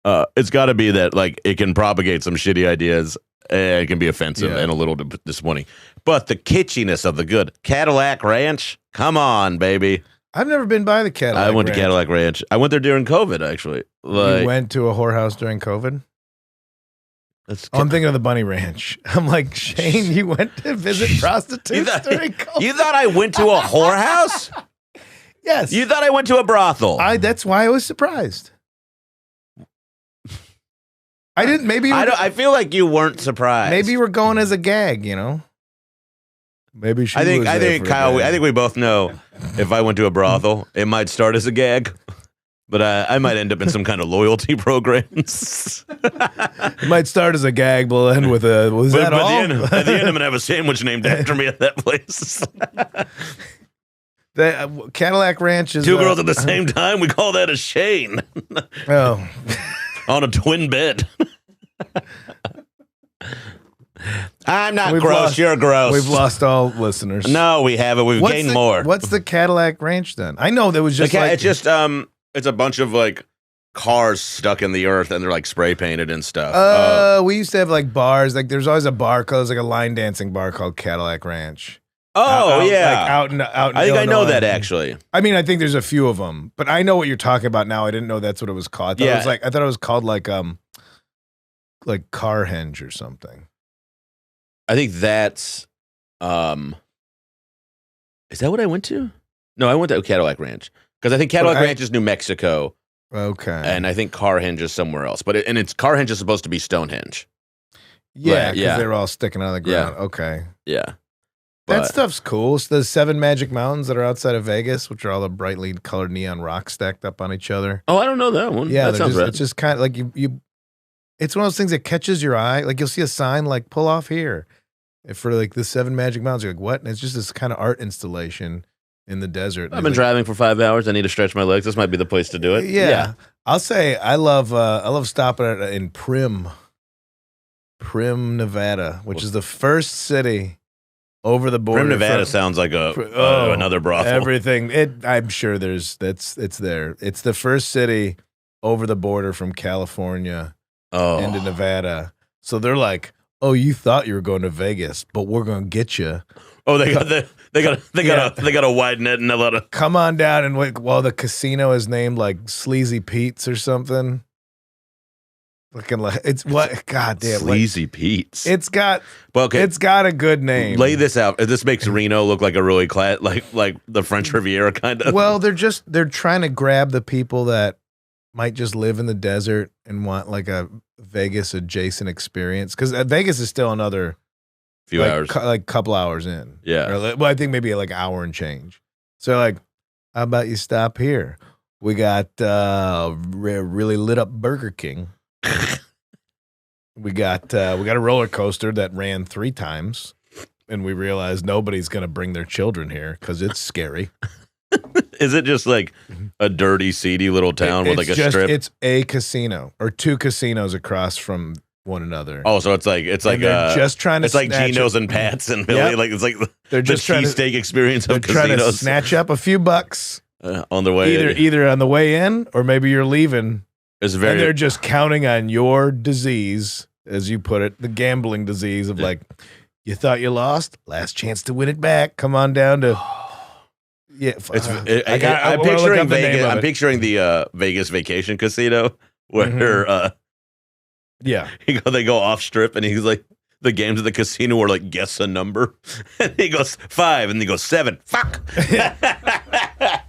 Speaker 1: it's got to be that like it can propagate some shitty ideas. It can be offensive and a little disappointing. But the kitschiness of the good Cadillac Ranch, come on, baby.
Speaker 3: I've never been by the Cadillac Ranch.
Speaker 1: I went to Cadillac Ranch. I went there during COVID, actually.
Speaker 3: You went to a whorehouse during COVID? I'm thinking of the Bunny Ranch. I'm like, Shane, you went to visit prostitutes during COVID?
Speaker 1: You thought I went to a whorehouse?
Speaker 3: Yes.
Speaker 1: You thought I went to a brothel?
Speaker 3: That's why I was surprised. I didn't. Maybe
Speaker 1: I feel like you weren't surprised.
Speaker 3: Maybe you were going as a gag, you know. Maybe she.
Speaker 1: I think Kyle. I think we both know if I went to a brothel, it might start as a gag, but I might end up in some kind of loyalty programs.
Speaker 3: It might start as a gag, but end with a. Was that all?
Speaker 1: At the end, I'm gonna have a sandwich named after me at that place.
Speaker 3: The Cadillac Ranch is
Speaker 1: 2 girls at the same time. We call that a Shane.
Speaker 3: Oh,
Speaker 1: on a twin bed. I'm not gross. You're gross.
Speaker 3: We've lost all listeners.
Speaker 1: No, we haven't. We've gained more.
Speaker 3: What's the Cadillac Ranch then? I know there was just
Speaker 1: it's just it's a bunch of like cars stuck in the earth and they're like spray painted and stuff.
Speaker 3: We used to have like bars. Like there's always a bar called like a line dancing bar called Cadillac Ranch.
Speaker 1: Out in
Speaker 3: I think
Speaker 1: Illinois. I know that actually.
Speaker 3: I mean, I think there's a few of them, but I know what you're talking about now. I didn't know that's what it was called. I thought it was called like Carhenge or something.
Speaker 1: I think that's is that what I went to? No, I went to Cadillac Ranch because I think Cadillac Ranch is New Mexico.
Speaker 3: Okay,
Speaker 1: and I think Carhenge is somewhere else. But Carhenge is supposed to be Stonehenge.
Speaker 3: Yeah, because they were all sticking out of the ground.
Speaker 1: Yeah.
Speaker 3: Okay,
Speaker 1: yeah.
Speaker 3: That stuff's cool. It's the 7 Magic Mountains that are outside of Vegas, which are all the brightly colored neon rocks stacked up on each other.
Speaker 1: Oh, I don't know that one.
Speaker 3: Yeah,
Speaker 1: that sounds right.
Speaker 3: It's just kind of like you. It's one of those things that catches your eye. Like you'll see a sign like "pull off here," for like the 7 Magic Mountains. You're like, what? And it's just this kind of art installation in the desert.
Speaker 1: I've been driving for 5 hours. I need to stretch my legs. This might be the place to do it.
Speaker 3: Yeah. I'll say I love stopping in Prim, Nevada, which is the first city over the border.
Speaker 1: Prim, Nevada sounds like another brothel.
Speaker 3: Everything. I'm sure it's there. It's the first city over the border from California into Nevada. So they're like, "Oh, you thought you were going to Vegas, but we're going to get you."
Speaker 1: Oh, they got a wide net and a lot of.
Speaker 3: Come on down and wait. Well, the casino is named like Sleazy Pete's or something. Looking like it's what? God damn,
Speaker 1: Sleazy Pete's.
Speaker 3: It's got a good name.
Speaker 1: Lay this out. This makes Reno look like a really like the French Riviera kind of.
Speaker 3: Well, they're trying to grab the people that might just live in the desert and want like a Vegas adjacent experience, because Vegas is still another
Speaker 1: few hours,
Speaker 3: like couple hours in.
Speaker 1: Yeah.
Speaker 3: Well, I think maybe like hour and change. So like, how about you stop here? We got really lit up Burger King. We got a roller coaster that ran 3 times, and we realized nobody's going to bring their children here because it's scary.
Speaker 1: Is it just like a dirty, seedy little town with like a strip?
Speaker 3: It's a casino or 2 casinos across from one another.
Speaker 1: Oh, so it's like
Speaker 3: just trying to.
Speaker 1: It's like Geno's and Pat's and Billy.
Speaker 3: Yep.
Speaker 1: Like it's like
Speaker 3: they're just
Speaker 1: the cheesesteak experience of
Speaker 3: trying to
Speaker 1: casinos.
Speaker 3: snatch up a few bucks
Speaker 1: on the way.
Speaker 3: Either on the way in or maybe you're leaving.
Speaker 1: It's very.
Speaker 3: And they're just counting on your disease, as you put it, the gambling disease of like, you thought you lost, last chance to win it back. Come on down to. Yeah,
Speaker 1: I'm picturing Vegas. I'm picturing the Vegas Vacation Casino where they go off strip and he's like the games at the casino are like guess a number and he goes 5 and he goes 7. Fuck.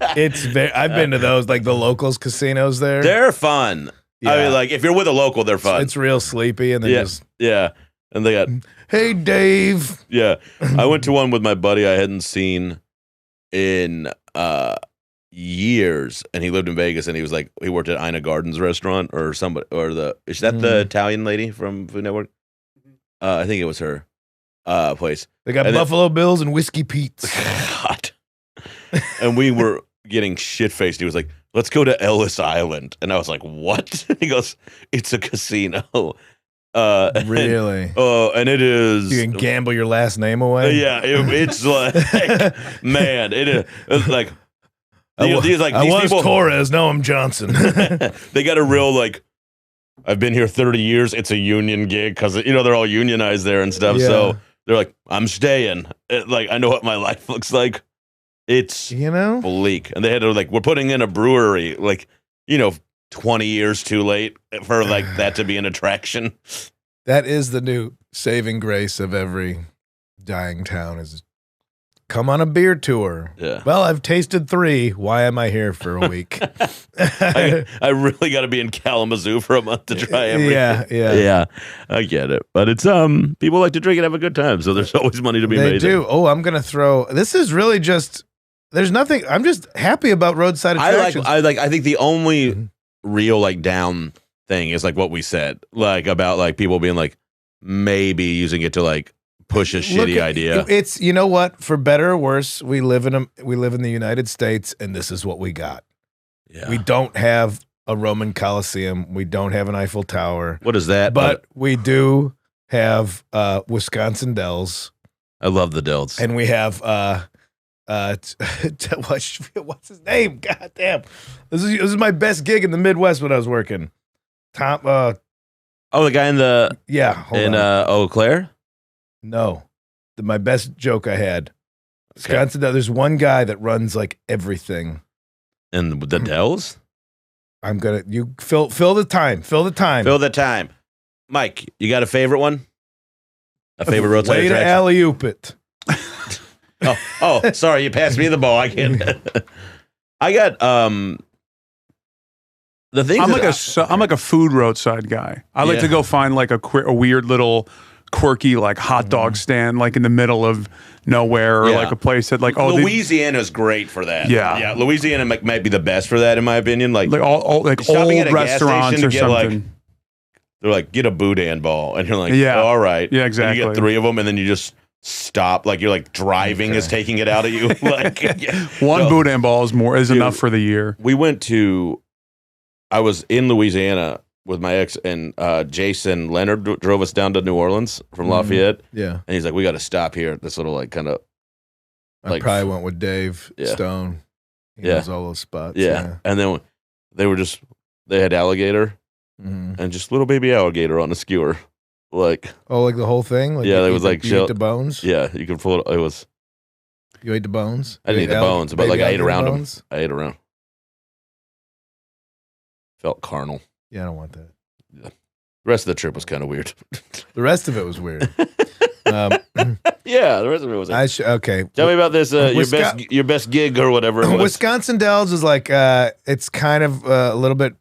Speaker 3: I've been to those like the locals casinos there.
Speaker 1: They're fun. Yeah. I mean, like if you're with a local, they're fun.
Speaker 3: It's real sleepy and they
Speaker 1: and they got
Speaker 3: hey Dave.
Speaker 1: Yeah, I went to one with my buddy I hadn't seen in years, and he lived in Vegas, and he was like, he worked at Ina Gardens restaurant or somebody, or is that the Italian lady from Food Network? I think it was her place.
Speaker 3: They got Buffalo Bills and Whiskey Pete's.
Speaker 1: God. And we were getting shit faced. He was like, let's go to Ellis Island, and I was like, what? He goes, it's a casino.
Speaker 3: Really?
Speaker 1: And it is.
Speaker 3: You can gamble your last name away.
Speaker 1: Yeah, it's like, man, it's like. These people,
Speaker 3: Torres. No, I'm Johnson.
Speaker 1: They got a real like. I've been here 30 years. It's a union gig because they're all unionized there and stuff. Yeah. So they're like, I'm staying. I know what my life looks like. It's bleak, and they had to like, we're putting in a brewery. 20 years too late for like that to be an attraction.
Speaker 3: That is the new saving grace of every dying town is come on a beer tour.
Speaker 1: Yeah.
Speaker 3: Well, I've tasted 3. Why am I here for a week?
Speaker 1: I really got to be in Kalamazoo for a month to try everything. Yeah. I get it. But it's people like to drink and have a good time, so there's always money to be made.
Speaker 3: They do. Oh, I'm going to throw. This is really just there's nothing. I'm just happy about Roadside Attractions.
Speaker 1: I think the only real like down thing is like what we said, like about like people being like maybe using it to like push a shitty idea.
Speaker 3: It's what, for better or worse, we live in the United States, and this is what we got.
Speaker 1: Yeah.
Speaker 3: We don't have a Roman Coliseum, we don't have an Eiffel Tower.
Speaker 1: What is that?
Speaker 3: But we do have Wisconsin Dells.
Speaker 1: I love the Dells,
Speaker 3: and we have what's his name? God damn. This is my best gig in the Midwest when I was working. Tom
Speaker 1: the guy in the Eau Claire?
Speaker 3: No. My best joke I had. Wisconsin, there's one guy that runs like everything.
Speaker 1: And the Dells?
Speaker 3: I'm gonna fill the time. Fill the time.
Speaker 1: Mike, you got a favorite one? A favorite roadside attraction?
Speaker 3: Way to alley-oop it.
Speaker 1: Oh, sorry, you passed me the ball. I can't. I got the thing.
Speaker 5: I'm like a food roadside guy. I like to go find like a weird little quirky like hot dog stand like in the middle of nowhere or like a place that like
Speaker 1: Louisiana's great for that. Yeah, Louisiana might be the best for that in my opinion. Like
Speaker 5: all like old restaurants or something.
Speaker 1: They're like, get a boudin ball, and you're like, all right,
Speaker 5: yeah, exactly.
Speaker 1: And you get 3 of them, and then you just stop, like you're like driving is taking it out of you. Like
Speaker 5: one boudin ball is enough for the year.
Speaker 1: I was in Louisiana with my ex, and Jason Leonard drove us down to New Orleans from Lafayette.
Speaker 3: Yeah,
Speaker 1: and he's like, we got to stop here at this little like kind of.
Speaker 3: I probably went with Dave Stone. He knows all those spots.
Speaker 1: Yeah, and then they had alligator and just little baby alligator on a skewer. Like
Speaker 3: like the whole thing? Like
Speaker 1: it was like
Speaker 3: you ate the bones?
Speaker 1: Yeah, you can pull it. It was.
Speaker 3: You ate the bones?
Speaker 1: I didn't eat the bones, but like I ate around them. I ate around. Felt carnal.
Speaker 3: Yeah, I don't want that.
Speaker 1: Yeah. The rest of the trip was kind of weird.
Speaker 3: The rest of it was weird.
Speaker 1: Yeah, the rest of it was.
Speaker 3: Okay.
Speaker 1: Tell me about this. Your best gig or whatever.
Speaker 3: Wisconsin Dells is like it's kind of a little bit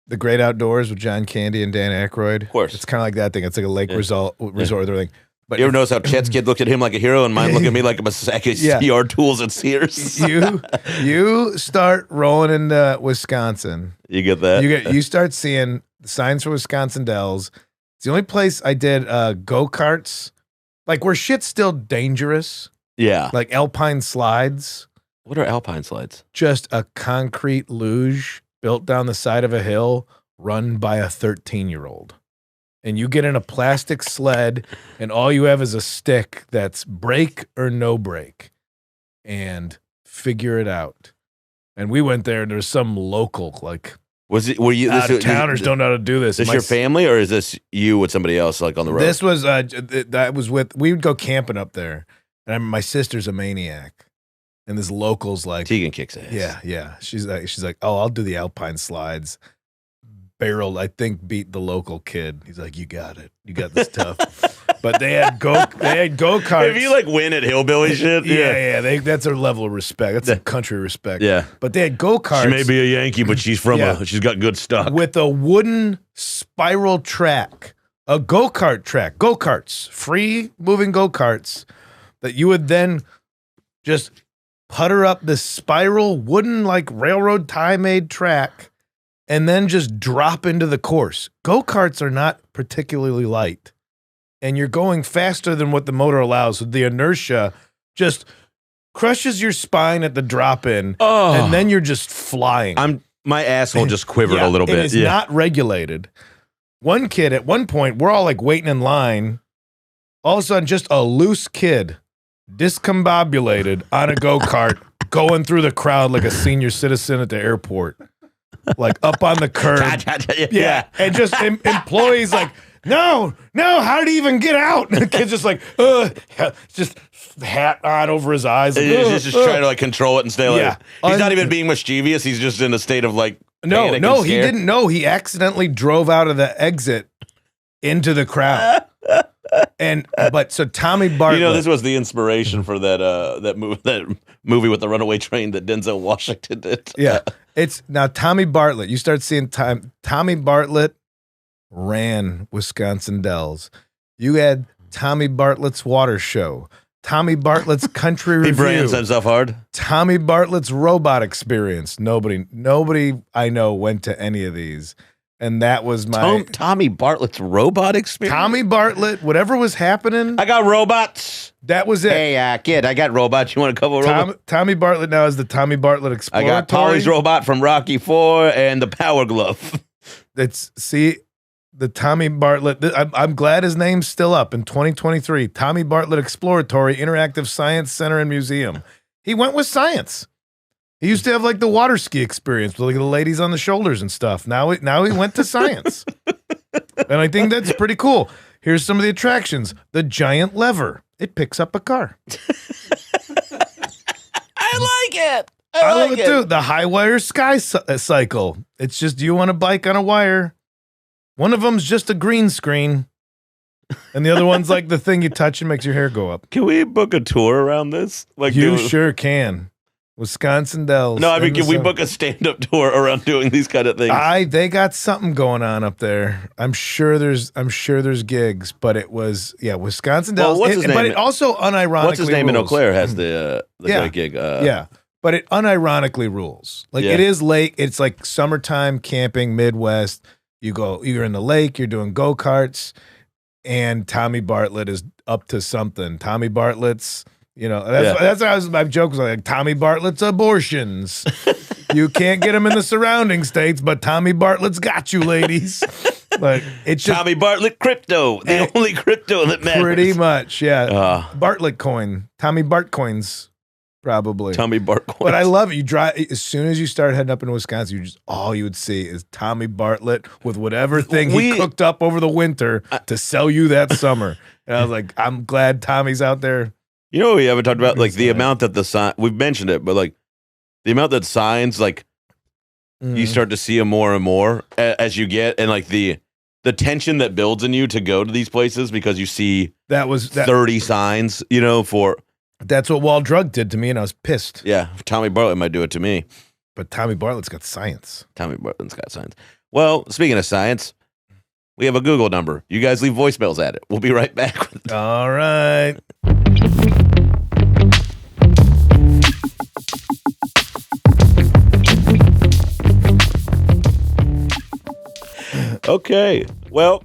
Speaker 3: the Great Outdoors with John Candy and Dan Aykroyd.
Speaker 1: Of course.
Speaker 3: It's kind of like that thing. It's like a lake resort thing. But
Speaker 1: you ever notice how Chet's kid looked at him like a hero and mine looked at me like a sack of PR tools at Sears?
Speaker 3: You start rolling into Wisconsin.
Speaker 1: You get that?
Speaker 3: You start seeing The signs for Wisconsin Dells. It's the only place I did go-karts, like where shit's still dangerous,
Speaker 1: Yeah.
Speaker 3: like Alpine slides.
Speaker 1: What are Alpine slides?
Speaker 3: Just a concrete luge built down the side of a hill run by a 13-year-old. And you get in a plastic sled and all you have is a stick that's brake or no brake. And figure it out. And we went there and there's some local, like,
Speaker 1: Were you
Speaker 3: out-of-towners don't know how to do this.
Speaker 1: Is this your family or is this you with somebody else like on the road?
Speaker 3: This was, that was with, we would go camping up there. And my sister's a maniac. And this local's like,
Speaker 1: Tegan kicks ass.
Speaker 3: Yeah. She's like, oh, I'll do the Alpine slides. Barreled, I think, beat the local kid. He's like, you got it. You got this tough. But they had go-karts.
Speaker 1: If you like win at hillbilly shit,
Speaker 3: that's a level of respect. That's a country respect.
Speaker 1: Yeah.
Speaker 3: But they had go-karts.
Speaker 1: She may be a Yankee, but she's from she's got good stock.
Speaker 3: With a wooden spiral track, a go-kart track, go-karts, free moving go-karts that you would then just putter up this spiral wooden like railroad tie-made track and then just drop into the course. Go-karts are not particularly light. And you're going faster than what the motor allows. So the inertia just crushes your spine at the drop-in, and then you're just flying.
Speaker 1: My asshole just quivered a little bit.
Speaker 3: It's not regulated. One kid, at one point, we're all like waiting in line. All of a sudden, just a loose kid, discombobulated on a go-kart, going through the crowd like a senior citizen at the airport. Like up on the curb. Yeah. And just employees like, no, how did he even get out? And the kid's just like, just hat on over his eyes. Like,
Speaker 1: he's just trying to like control it and stay like, he's not even being mischievous. He's just in a state of like,
Speaker 3: no, he didn't know. He accidentally drove out of the exit into the crowd. So Tommy Bartlett.
Speaker 1: This was the inspiration for that movie with the runaway train that Denzel Washington did.
Speaker 3: Yeah. It's now Tommy Bartlett. You start seeing Tommy Bartlett ran Wisconsin Dells. You had Tommy Bartlett's water show, Tommy Bartlett's country review.
Speaker 1: He brands himself hard.
Speaker 3: Tommy Bartlett's robot experience. Nobody I know went to any of these. And that was my
Speaker 1: Tommy Bartlett's robot experience.
Speaker 3: Tommy Bartlett, whatever was happening.
Speaker 1: I got robots.
Speaker 3: That was it.
Speaker 1: Hey, kid, I got robots. You want a couple of robots?
Speaker 3: Tommy Bartlett now is the Tommy Bartlett Exploratory.
Speaker 1: I got Polly's robot from Rocky IV and the Power Glove.
Speaker 3: The Tommy Bartlett. I'm glad his name's still up in 2023. Tommy Bartlett Exploratory Interactive Science Center and Museum. He went with science. He used to have like the water ski experience with like the ladies on the shoulders and stuff. Now he went to science. And I think that's pretty cool. Here's some of the attractions. The giant lever. It picks up a car.
Speaker 1: I like it.
Speaker 3: I love it too. The high wire sky cycle. It's just you on a bike on a wire. One of them's just a green screen. And the other one's like the thing you touch and makes your hair go up.
Speaker 1: Can we book a tour around this? Like
Speaker 3: you sure can. Wisconsin Dells.
Speaker 1: No, I mean, can we book a stand-up tour around doing these kind of things?
Speaker 3: They got something going on up there. I'm sure there's gigs, but it was Wisconsin Dells.
Speaker 1: Well, what's his name?
Speaker 3: But it also unironically.
Speaker 1: What's his name
Speaker 3: rules.
Speaker 1: in Eau Claire has the great gig.
Speaker 3: But it unironically rules. Like it is lake. It's like summertime camping Midwest. You're in the lake. You're doing go-karts, and Tommy Bartlett is up to something. Tommy Bartlett's. That's what my joke was like. Tommy Bartlett's abortions. You can't get them in the surrounding states, but Tommy Bartlett's got you, ladies. But it's just
Speaker 1: Tommy Bartlett crypto, the only crypto that matters.
Speaker 3: Pretty much, yeah. Bartlett coin, Tommy Bart coins, probably.
Speaker 1: Tommy Bart coins.
Speaker 3: But I love it. You drive as soon as you start heading up in Wisconsin. All you would see is Tommy Bartlett with whatever thing he cooked up over the winter to sell you that summer. And I was like, I'm glad Tommy's out there.
Speaker 1: You know what we haven't talked about? Like the amount that the sign, we've mentioned it, but like the amount that signs, like you start to see them more and more as you get, and like the tension that builds in you to go to these places because you see 30 signs, for.
Speaker 3: That's what Wall Drug did to me, and I was pissed.
Speaker 1: Yeah, Tommy Bartlett might do it to me.
Speaker 3: But Tommy Bartlett's got science.
Speaker 1: Tommy Bartlett's got science. Well, speaking of science, we have a Google number. You guys leave voicemails at it. We'll be right back.
Speaker 3: All right.
Speaker 1: Okay. Well,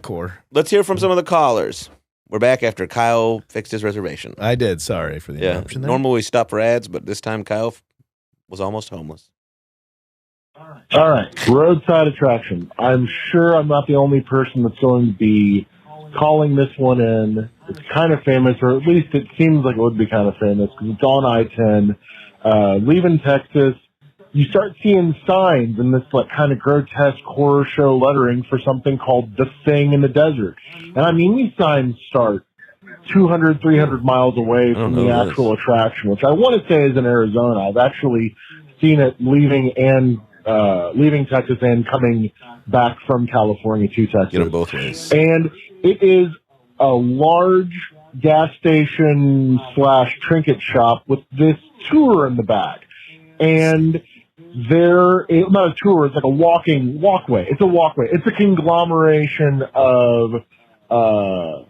Speaker 3: Core.
Speaker 1: let's hear from some of the callers. We're back after Kyle fixed his reservation.
Speaker 3: I did. Sorry for the interruption there.
Speaker 1: Normally we stop for ads, but this time Kyle was almost homeless.
Speaker 7: All right. Roadside Attractions. I'm sure I'm not the only person that's going to be calling this one in. It's kind of famous, or at least it seems like it would be kind of famous, because it's on I-10. Leaving Texas, you start seeing signs in this like kind of grotesque horror show lettering for something called The Thing in the Desert. And I mean, these signs start 200, 300 miles away from the actual attraction, which I want to say is in Arizona. I've actually seen it leaving Texas and coming back from California to Texas.
Speaker 1: Get them both ways.
Speaker 7: And it is a large gas station / trinket shop with this tour in the back. And not a tour, it's like a walkway. It's a walkway. It's a conglomeration of, I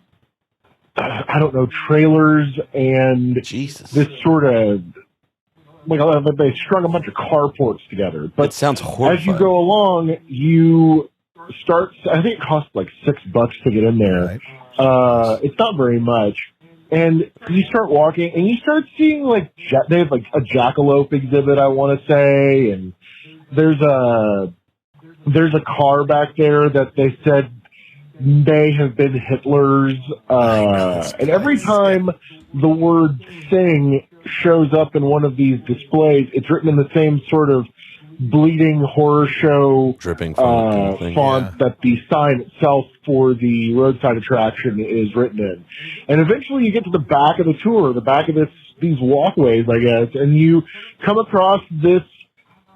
Speaker 7: don't know, trailers and this sort of, like they strung a bunch of carports together. But
Speaker 1: it sounds horrifying.
Speaker 7: As you go along, you start, I think it costs like $6 to get in there. Right. It's not very much. And you start walking, and you start seeing, like, they have, like, a jackalope exhibit, I want to say, and there's a car back there that they said may have been Hitler's, and every time the word thing shows up in one of these displays, it's written in the same sort of bleeding horror show
Speaker 1: dripping
Speaker 7: font that the sign itself for the roadside attraction is written in. And eventually you get to the back of the tour, the back of these walkways, I guess, and you come across this,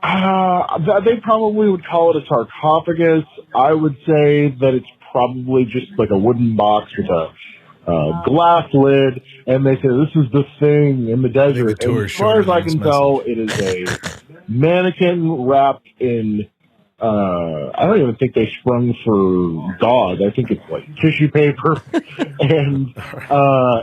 Speaker 7: they probably would call it a sarcophagus. I would say that it's probably just like a wooden box with a glass lid, and they say, this is the thing in the desert. And as far as I can tell, it is a mannequin wrapped in, I don't even think they sprung for gauze. I think it's like tissue paper. And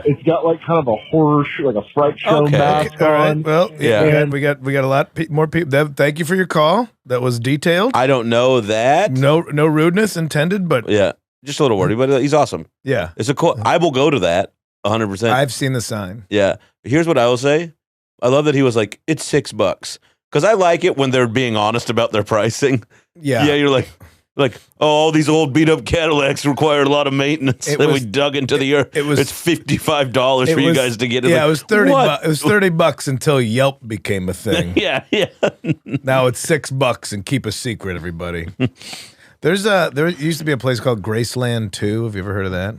Speaker 7: it's got like kind of a horror show, like a fright show mask on.
Speaker 3: Right. Well, yeah, we got a lot more people. Thank you for your call. That was detailed.
Speaker 1: I don't know that.
Speaker 3: No rudeness intended, but
Speaker 1: yeah, just a little wordy, but he's awesome.
Speaker 3: Yeah.
Speaker 1: It's a cool, I will go to that 100%.
Speaker 3: I've seen the sign.
Speaker 1: Yeah. Here's what I will say. I love that he was like, it's $6. Because I like it when they're being honest about their pricing. Yeah. Yeah, you're like, oh, all these old beat up Cadillacs required a lot of maintenance that we dug into the earth. It's $55 for you guys to get in.
Speaker 3: Yeah, it was $30. It was $30 until Yelp became a thing.
Speaker 1: Yeah.
Speaker 3: Now it's $6 and keep a secret, everybody. There used to be a place called Graceland Too. Have you ever heard of that?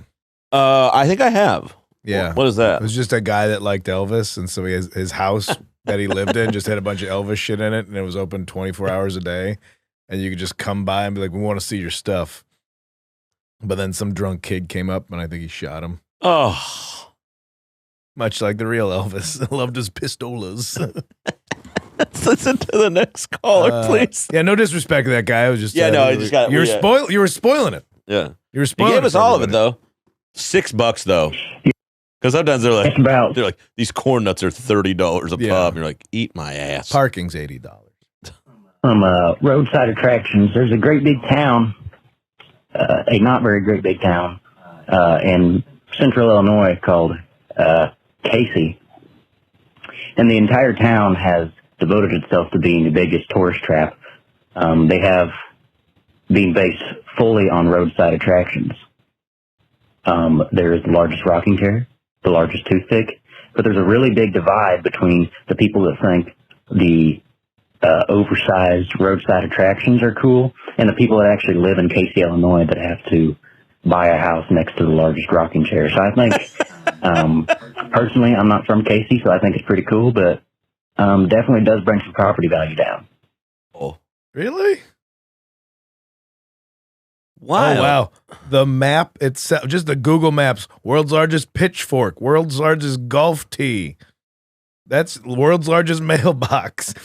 Speaker 1: I think I have.
Speaker 3: Yeah.
Speaker 1: What is that?
Speaker 3: It was just a guy that liked Elvis, and so his house that he lived in just had a bunch of Elvis shit in it, and it was open 24 hours a day, and you could just come by and be like, we want to see your stuff. But then some drunk kid came up, and I think he shot him.
Speaker 1: Oh.
Speaker 3: Much like the real Elvis. Loved his pistolas.
Speaker 1: Let's listen to the next caller, please.
Speaker 3: Yeah, no disrespect to that guy. I was just
Speaker 1: I just got
Speaker 3: you were spoiling it.
Speaker 1: Yeah.
Speaker 3: You were spoiling it.
Speaker 1: He gave us all of it though. $6 though. Because sometimes they're like these corn nuts are $30 a pop. And you're like, eat my ass.
Speaker 3: Parking's $80.
Speaker 8: From Roadside Attractions, there's a great big town, a not very great big town, in central Illinois called Casey. And the entire town has devoted itself to being the biggest tourist trap. They have been based fully on roadside attractions. There's the largest rocking chair, the largest toothpick, but there's a really big divide between the people that think the oversized roadside attractions are cool and the people that actually live in Casey, Illinois that have to buy a house next to the largest rocking chair. So I think, personally, I'm not from Casey, so I think it's pretty cool, but definitely does bring some property value down.
Speaker 1: Oh,
Speaker 3: really?
Speaker 1: Wow.
Speaker 3: Oh, wow. The map itself, just the Google Maps, world's largest pitchfork, world's largest golf tee. That's world's largest mailbox.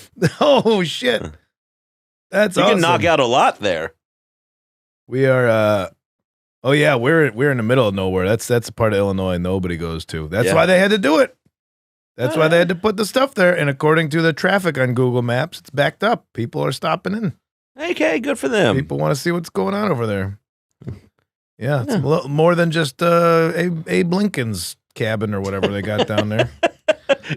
Speaker 3: Oh, shit. That's awesome.
Speaker 1: You can knock out a lot there.
Speaker 3: We are, we're in the middle of nowhere. That's a part of Illinois nobody goes to. That's why they had to do it. That's why they had to put the stuff there. And according to the traffic on Google Maps, it's backed up. People are stopping in.
Speaker 1: Okay, good for them.
Speaker 3: People want to see what's going on over there. Yeah, it's a little more than just Abe Lincoln's cabin or whatever they got down there.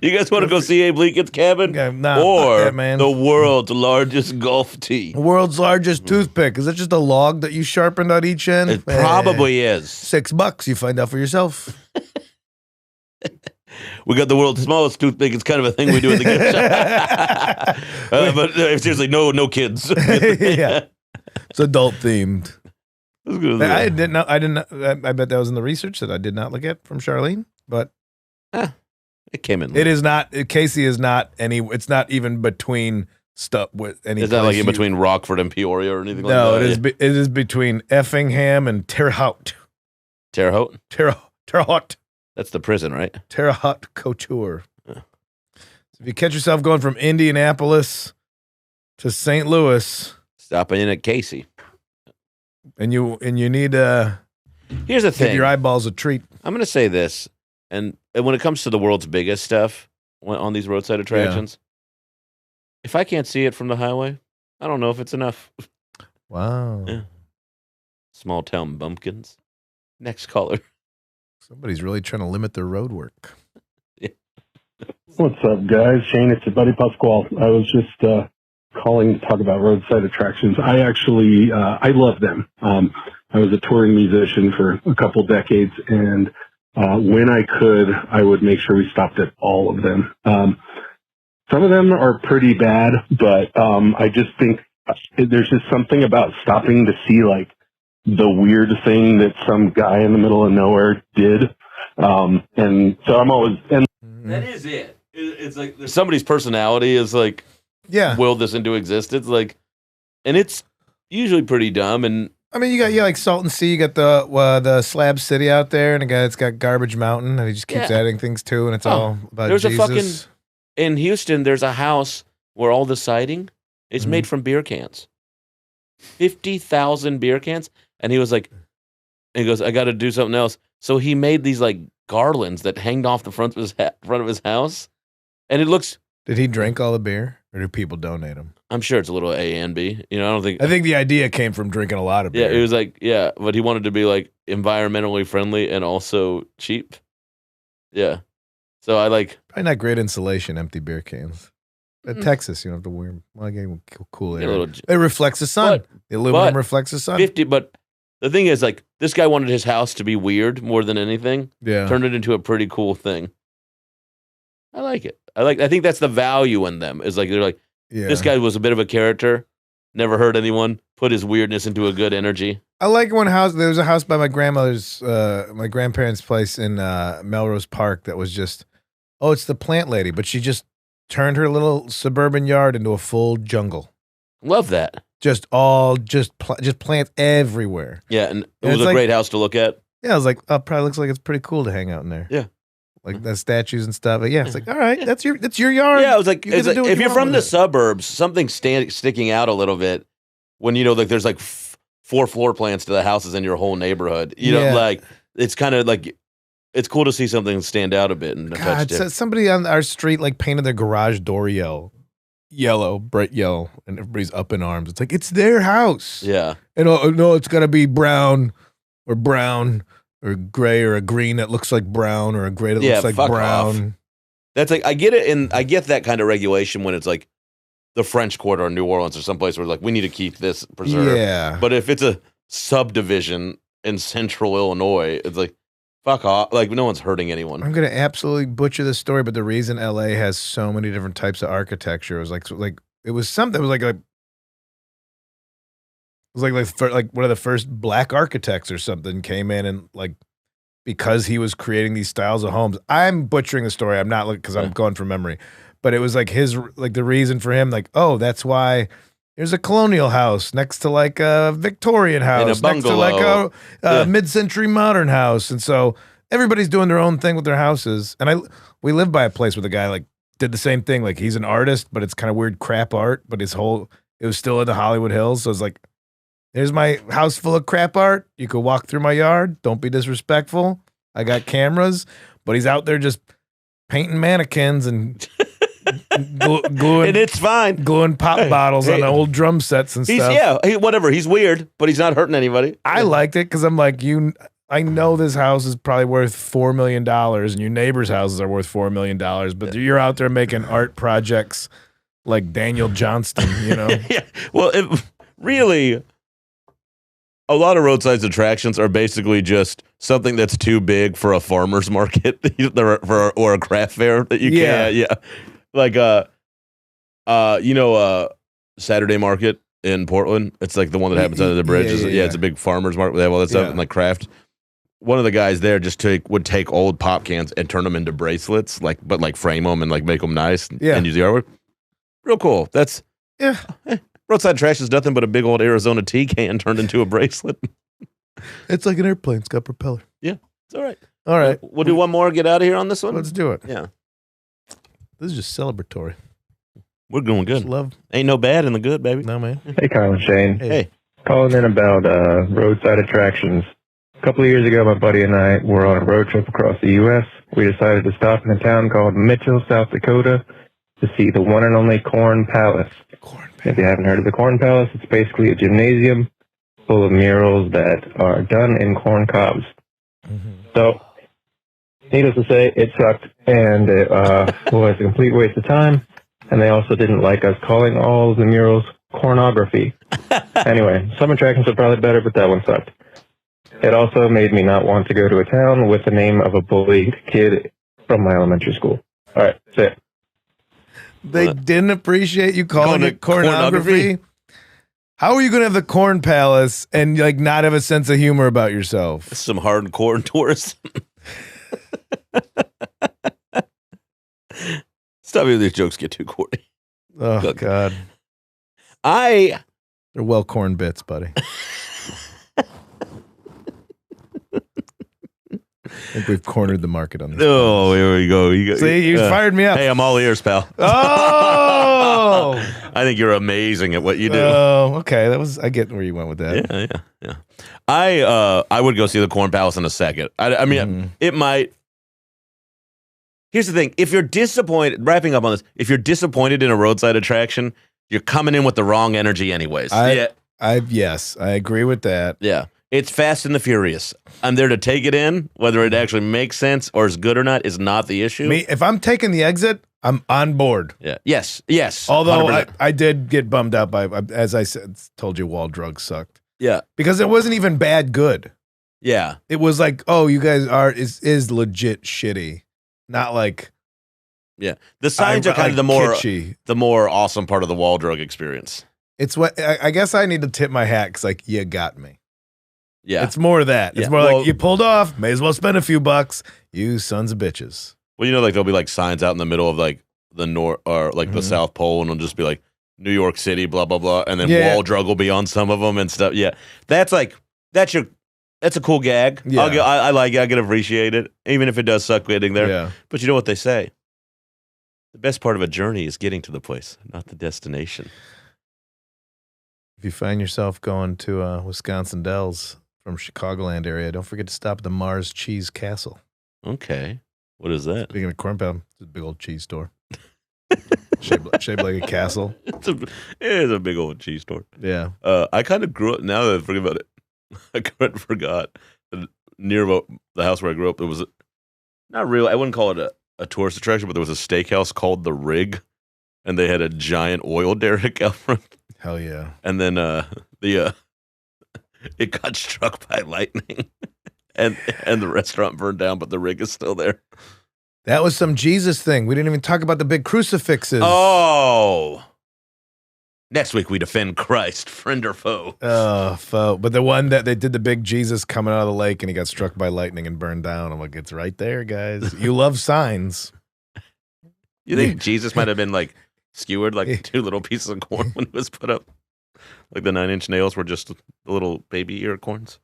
Speaker 1: You guys want to go see Abe Lincoln's cabin?
Speaker 3: Yeah, nah,
Speaker 1: or
Speaker 3: fuck that, man.
Speaker 1: the world's largest golf tee?
Speaker 3: The world's largest toothpick. Is it just a log that you sharpened on each end?
Speaker 1: It probably is.
Speaker 3: $6. You find out for yourself.
Speaker 1: We got the world's smallest toothpick. It's kind of a thing we do at the gift shop. But seriously, no kids.
Speaker 3: Yeah, it's adult themed. I
Speaker 1: It
Speaker 3: didn't know. I bet that was in the research that I did not look at from Charlene. But
Speaker 1: came in.
Speaker 3: it is not. Casey is not any. It's not even between stuff with any.
Speaker 1: Is that like in between Rockford and Peoria or anything like that?
Speaker 3: No, it is. It is between Effingham and Terre Haute.
Speaker 1: Terre Haute?
Speaker 3: Terre Haute.
Speaker 1: That's the prison, right?
Speaker 3: Terre Haute Couture. So if you catch yourself going from Indianapolis to St. Louis,
Speaker 1: stopping in at Casey,
Speaker 3: and you need
Speaker 1: here's the thing:
Speaker 3: give your eyeballs a treat.
Speaker 1: I'm going to say this, and when it comes to the world's biggest stuff on these roadside attractions, if I can't see it from the highway, I don't know if it's enough.
Speaker 3: Wow.
Speaker 1: Yeah. Small town bumpkins. Next caller.
Speaker 3: Somebody's really trying to limit their road work.
Speaker 7: What's up, guys? Shane, it's your buddy Pasquale. I was just calling to talk about roadside attractions. I actually, I love them. I was a touring musician for a couple decades, and when I could, I would make sure we stopped at all of them. Some of them are pretty bad, but I just think there's just something about stopping to see, like, the weird thing that some guy in the middle of nowhere did. And so I'm always...
Speaker 1: That is it. It's like somebody's personality is like, willed this into existence. Like, and it's usually pretty dumb. And
Speaker 3: I mean, you got like Salton Sea. You got the Slab City out there, and a guy that's got Garbage Mountain, and he just keeps adding things to, and it's all about
Speaker 1: there's
Speaker 3: Jesus.
Speaker 1: a fucking in Houston. There's a house where all the siding is made from beer cans. 50,000 beer cans, and he was like, he goes, I got to do something else. So he made these like garlands that hanged off the front of his house, and it looks.
Speaker 3: Did he drink all the beer, or do people donate them?
Speaker 1: I'm sure it's a little A and B. You know,
Speaker 3: I think the idea came from drinking a lot of beer.
Speaker 1: Yeah, it was like, but he wanted to be like environmentally friendly and also cheap. Yeah. So I like.
Speaker 3: Probably not great insulation, empty beer cans. In Texas, you don't have to wear them. Well, again, cool air. It reflects the sun. The aluminum reflects the sun.
Speaker 1: But the thing is, like, this guy wanted his house to be weird more than anything.
Speaker 3: Yeah.
Speaker 1: Turned it into a pretty cool thing. I like it. I think that's the value in them. Is like, they're like, this guy was a bit of a character, never hurt anyone, put his weirdness into a good energy.
Speaker 3: I like one house. There was a house by my grandmother's, my grandparents' place in Melrose Park that was just, it's the plant lady, but she just turned her little suburban yard into a full jungle.
Speaker 1: Love that.
Speaker 3: Just plants everywhere.
Speaker 1: Yeah, and it was a great house to look at.
Speaker 3: Yeah, I was like, probably looks like it's pretty cool to hang out in there.
Speaker 1: Yeah.
Speaker 3: Like the statues and stuff. But yeah, it's like, all right, that's your yard.
Speaker 1: Yeah, I was like, if you're from the suburbs, something sticking out a little bit when, like there's like 4 floor plans to the houses in your whole nneighborhood. You know, like it's kind of like, it's cool to see something stand out a bit. And
Speaker 3: God, somebody on our street like painted their garage door yellow, bright yellow, and everybody's up in arms. It's like, it's their house.
Speaker 1: Yeah.
Speaker 3: And no, it's got to be brown or gray or a green that looks like brown or a gray that looks like brown.
Speaker 1: Off. That's like, I get it, and I get that kind of regulation when it's like the French Quarter or New Orleans or someplace where like, we need to keep this preserved.
Speaker 3: Yeah.
Speaker 1: But if it's a subdivision in central Illinois, it's like, fuck off. Like, no one's hurting anyone.
Speaker 3: I'm going to absolutely butcher this story, but the reason LA has so many different types of architecture was like it was something. It was like one of the first black architects or something came in and like, because he was creating these styles of homes. I'm butchering the story. I'm not because I'm going from memory, but it was like the reason for him, like, that's why there's a colonial house next to like a Victorian house, next to like a mid-century modern house. And so everybody's doing their own thing with their houses. And we live by a place where the guy like did the same thing. Like he's an artist, but it's kind of weird crap art, but it was still in the Hollywood Hills. So it's like, here's my house full of crap art. You could walk through my yard. Don't be disrespectful. I got cameras, but he's out there just painting mannequins and gluing,
Speaker 1: and it's fine.
Speaker 3: Gluing pop bottles on old drum sets and stuff.
Speaker 1: Whatever. He's weird, but he's not hurting anybody.
Speaker 3: I liked it because I'm like, I know this house is probably worth $4 million, and your neighbors' houses are worth $4 million, but you're out there making art projects like Daniel Johnston, you know?
Speaker 1: Yeah. Well, really, a lot of roadside attractions are basically just something that's too big for a farmer's market or a craft fair that you can't. Yeah. Like, Saturday Market in Portland. It's like the one that happens under the bridge. It's a big farmer's market. They have all that stuff and like craft. One of the guys there just would take old pop cans and turn them into bracelets, but frame them and like make them nice and use the artwork. Real cool. That's roadside trash is nothing but a big old Arizona tea can turned into a bracelet.
Speaker 3: It's like an airplane. It's got propeller.
Speaker 1: Yeah, it's all right.
Speaker 3: All right.
Speaker 1: We'll do one more. Get out of here on this one.
Speaker 3: Let's do it.
Speaker 1: Yeah.
Speaker 3: This is just celebratory.
Speaker 1: We're going good.
Speaker 3: Just love.
Speaker 1: Ain't no bad in the good, baby.
Speaker 3: No, man.
Speaker 9: Hey, Kyle and Shane.
Speaker 1: Hey.
Speaker 9: Calling in about roadside attractions. A couple of years ago, my buddy and I were on a road trip across the U.S. We decided to stop in a town called Mitchell, South Dakota, to see the one and only Corn Palace. If you haven't heard of the Corn Palace, it's basically a gymnasium full of murals that are done in corn cobs. Mm-hmm. So, needless to say, it sucked, and it was a complete waste of time, and they also didn't like us calling all of the murals cornography. Anyway, some attractions are probably better, but that one sucked. It also made me not want to go to a town with the name of a bullied kid from my elementary school. All right, that's it.
Speaker 3: They didn't appreciate you calling it cornography. How are you going to have the Corn Palace and like not have a sense of humor about yourself?
Speaker 1: Some hardcore tourists. Stop me, these jokes get too corny.
Speaker 3: Oh, God.
Speaker 1: They're
Speaker 3: well corn bits, buddy. I think we've cornered the market on this.
Speaker 1: Oh, here we go.
Speaker 3: See, you fired me up.
Speaker 1: Hey, I'm all ears, pal.
Speaker 3: Oh!
Speaker 1: I think you're amazing at what you do.
Speaker 3: Oh, okay. I get where you went with
Speaker 1: Yeah.
Speaker 3: that.
Speaker 1: I would go see the Corn Palace in a second. I mean, it might. Here's the thing. If you're disappointed, wrapping up on this, if you're disappointed in a roadside attraction, you're coming in with the wrong energy anyways.
Speaker 3: Yes, I agree with that.
Speaker 1: Yeah. It's Fast and the Furious. I'm there to take it in. Whether it actually makes sense or is good or not is not the issue.
Speaker 3: If I'm taking the exit, I'm on board.
Speaker 1: Yeah. Yes.
Speaker 3: Although I did get bummed out by, as I told you, Wall Drugs sucked.
Speaker 1: Yeah.
Speaker 3: Because it wasn't even bad good.
Speaker 1: Yeah.
Speaker 3: It was like, oh, you guys is legit shitty. Not like.
Speaker 1: Yeah. The signs are kind of
Speaker 3: kitschy.
Speaker 1: the more awesome part of the Wall Drug experience.
Speaker 3: It's what I guess I need to tip my hat because like you got me.
Speaker 1: Yeah.
Speaker 3: It's more of that. It's more like you pulled off, may as well spend a few bucks, you sons of bitches.
Speaker 1: Well, like there'll be like signs out in the middle of like the north or like the South Pole, and it'll just be like New York City, blah blah blah, and then Wall Drug will be on some of them and stuff. Yeah, that's a cool gag.
Speaker 3: Yeah.
Speaker 1: I like it. I can appreciate it, even if it does suck getting there.
Speaker 3: Yeah.
Speaker 1: But you know what they say? The best part of a journey is getting to the place, not the destination.
Speaker 3: If you find yourself going to Wisconsin Dells from Chicagoland area, don't forget to stop at the Mars Cheese Castle.
Speaker 1: Okay. What is that?
Speaker 3: Speaking of Corn Palace, it's a big old cheese store. shaped like a castle.
Speaker 1: It is a big old cheese store.
Speaker 3: Yeah.
Speaker 1: I kind of grew up, now that I forget about it, I kind of forgot that near the house where I grew up, there was not real, I wouldn't call it a tourist attraction, but there was a steakhouse called The Rig, and they had a giant oil derrick out front.
Speaker 3: Hell yeah.
Speaker 1: And then it got struck by lightning and the restaurant burned down, but the rig is still there.
Speaker 3: That was some Jesus thing. We didn't even talk about the big crucifixes.
Speaker 1: Oh. Next week we defend Christ, friend or foe.
Speaker 3: Oh, foe. But the one that they did the big Jesus coming out of the lake and he got struck by lightning and burned down. I'm like, it's right there, guys. You love signs.
Speaker 1: You think Jesus might have been like skewered like two little pieces of corn when it was put up? Like the 9-inch nails were just the little baby ear corns?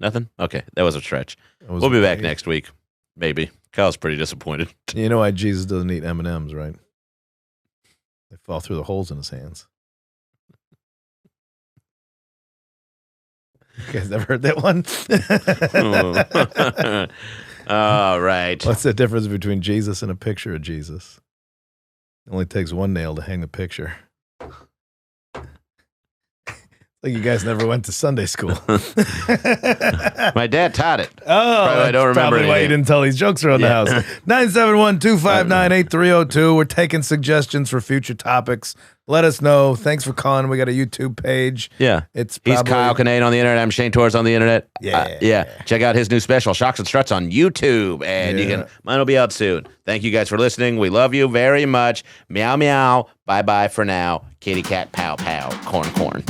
Speaker 1: Nothing? Okay, that was a stretch. We'll be back next week. Maybe. Kyle's pretty disappointed.
Speaker 3: You know why Jesus doesn't eat M&Ms, right? They fall through the holes in his hands. You guys never heard that one?
Speaker 1: All right.
Speaker 3: What's the difference between Jesus and a picture of Jesus? It only takes one nail to hang the picture. Like you guys never went to Sunday school.
Speaker 1: My dad taught it.
Speaker 3: Oh,
Speaker 1: I don't remember
Speaker 3: probably why you didn't tell these jokes around the house. 971-259-8302. We're taking suggestions for future topics. Let us know. Thanks for calling. We got a YouTube page.
Speaker 1: Yeah.
Speaker 3: He's
Speaker 1: Kyle Kinane on the internet. I'm Shane Torres on the internet.
Speaker 3: Yeah.
Speaker 1: Check out his new special, Shocks and Struts, on YouTube. And mine will be out soon. Thank you guys for listening. We love you very much. Meow, meow. Bye-bye for now. Kitty cat, pow, pow. Corn, corn.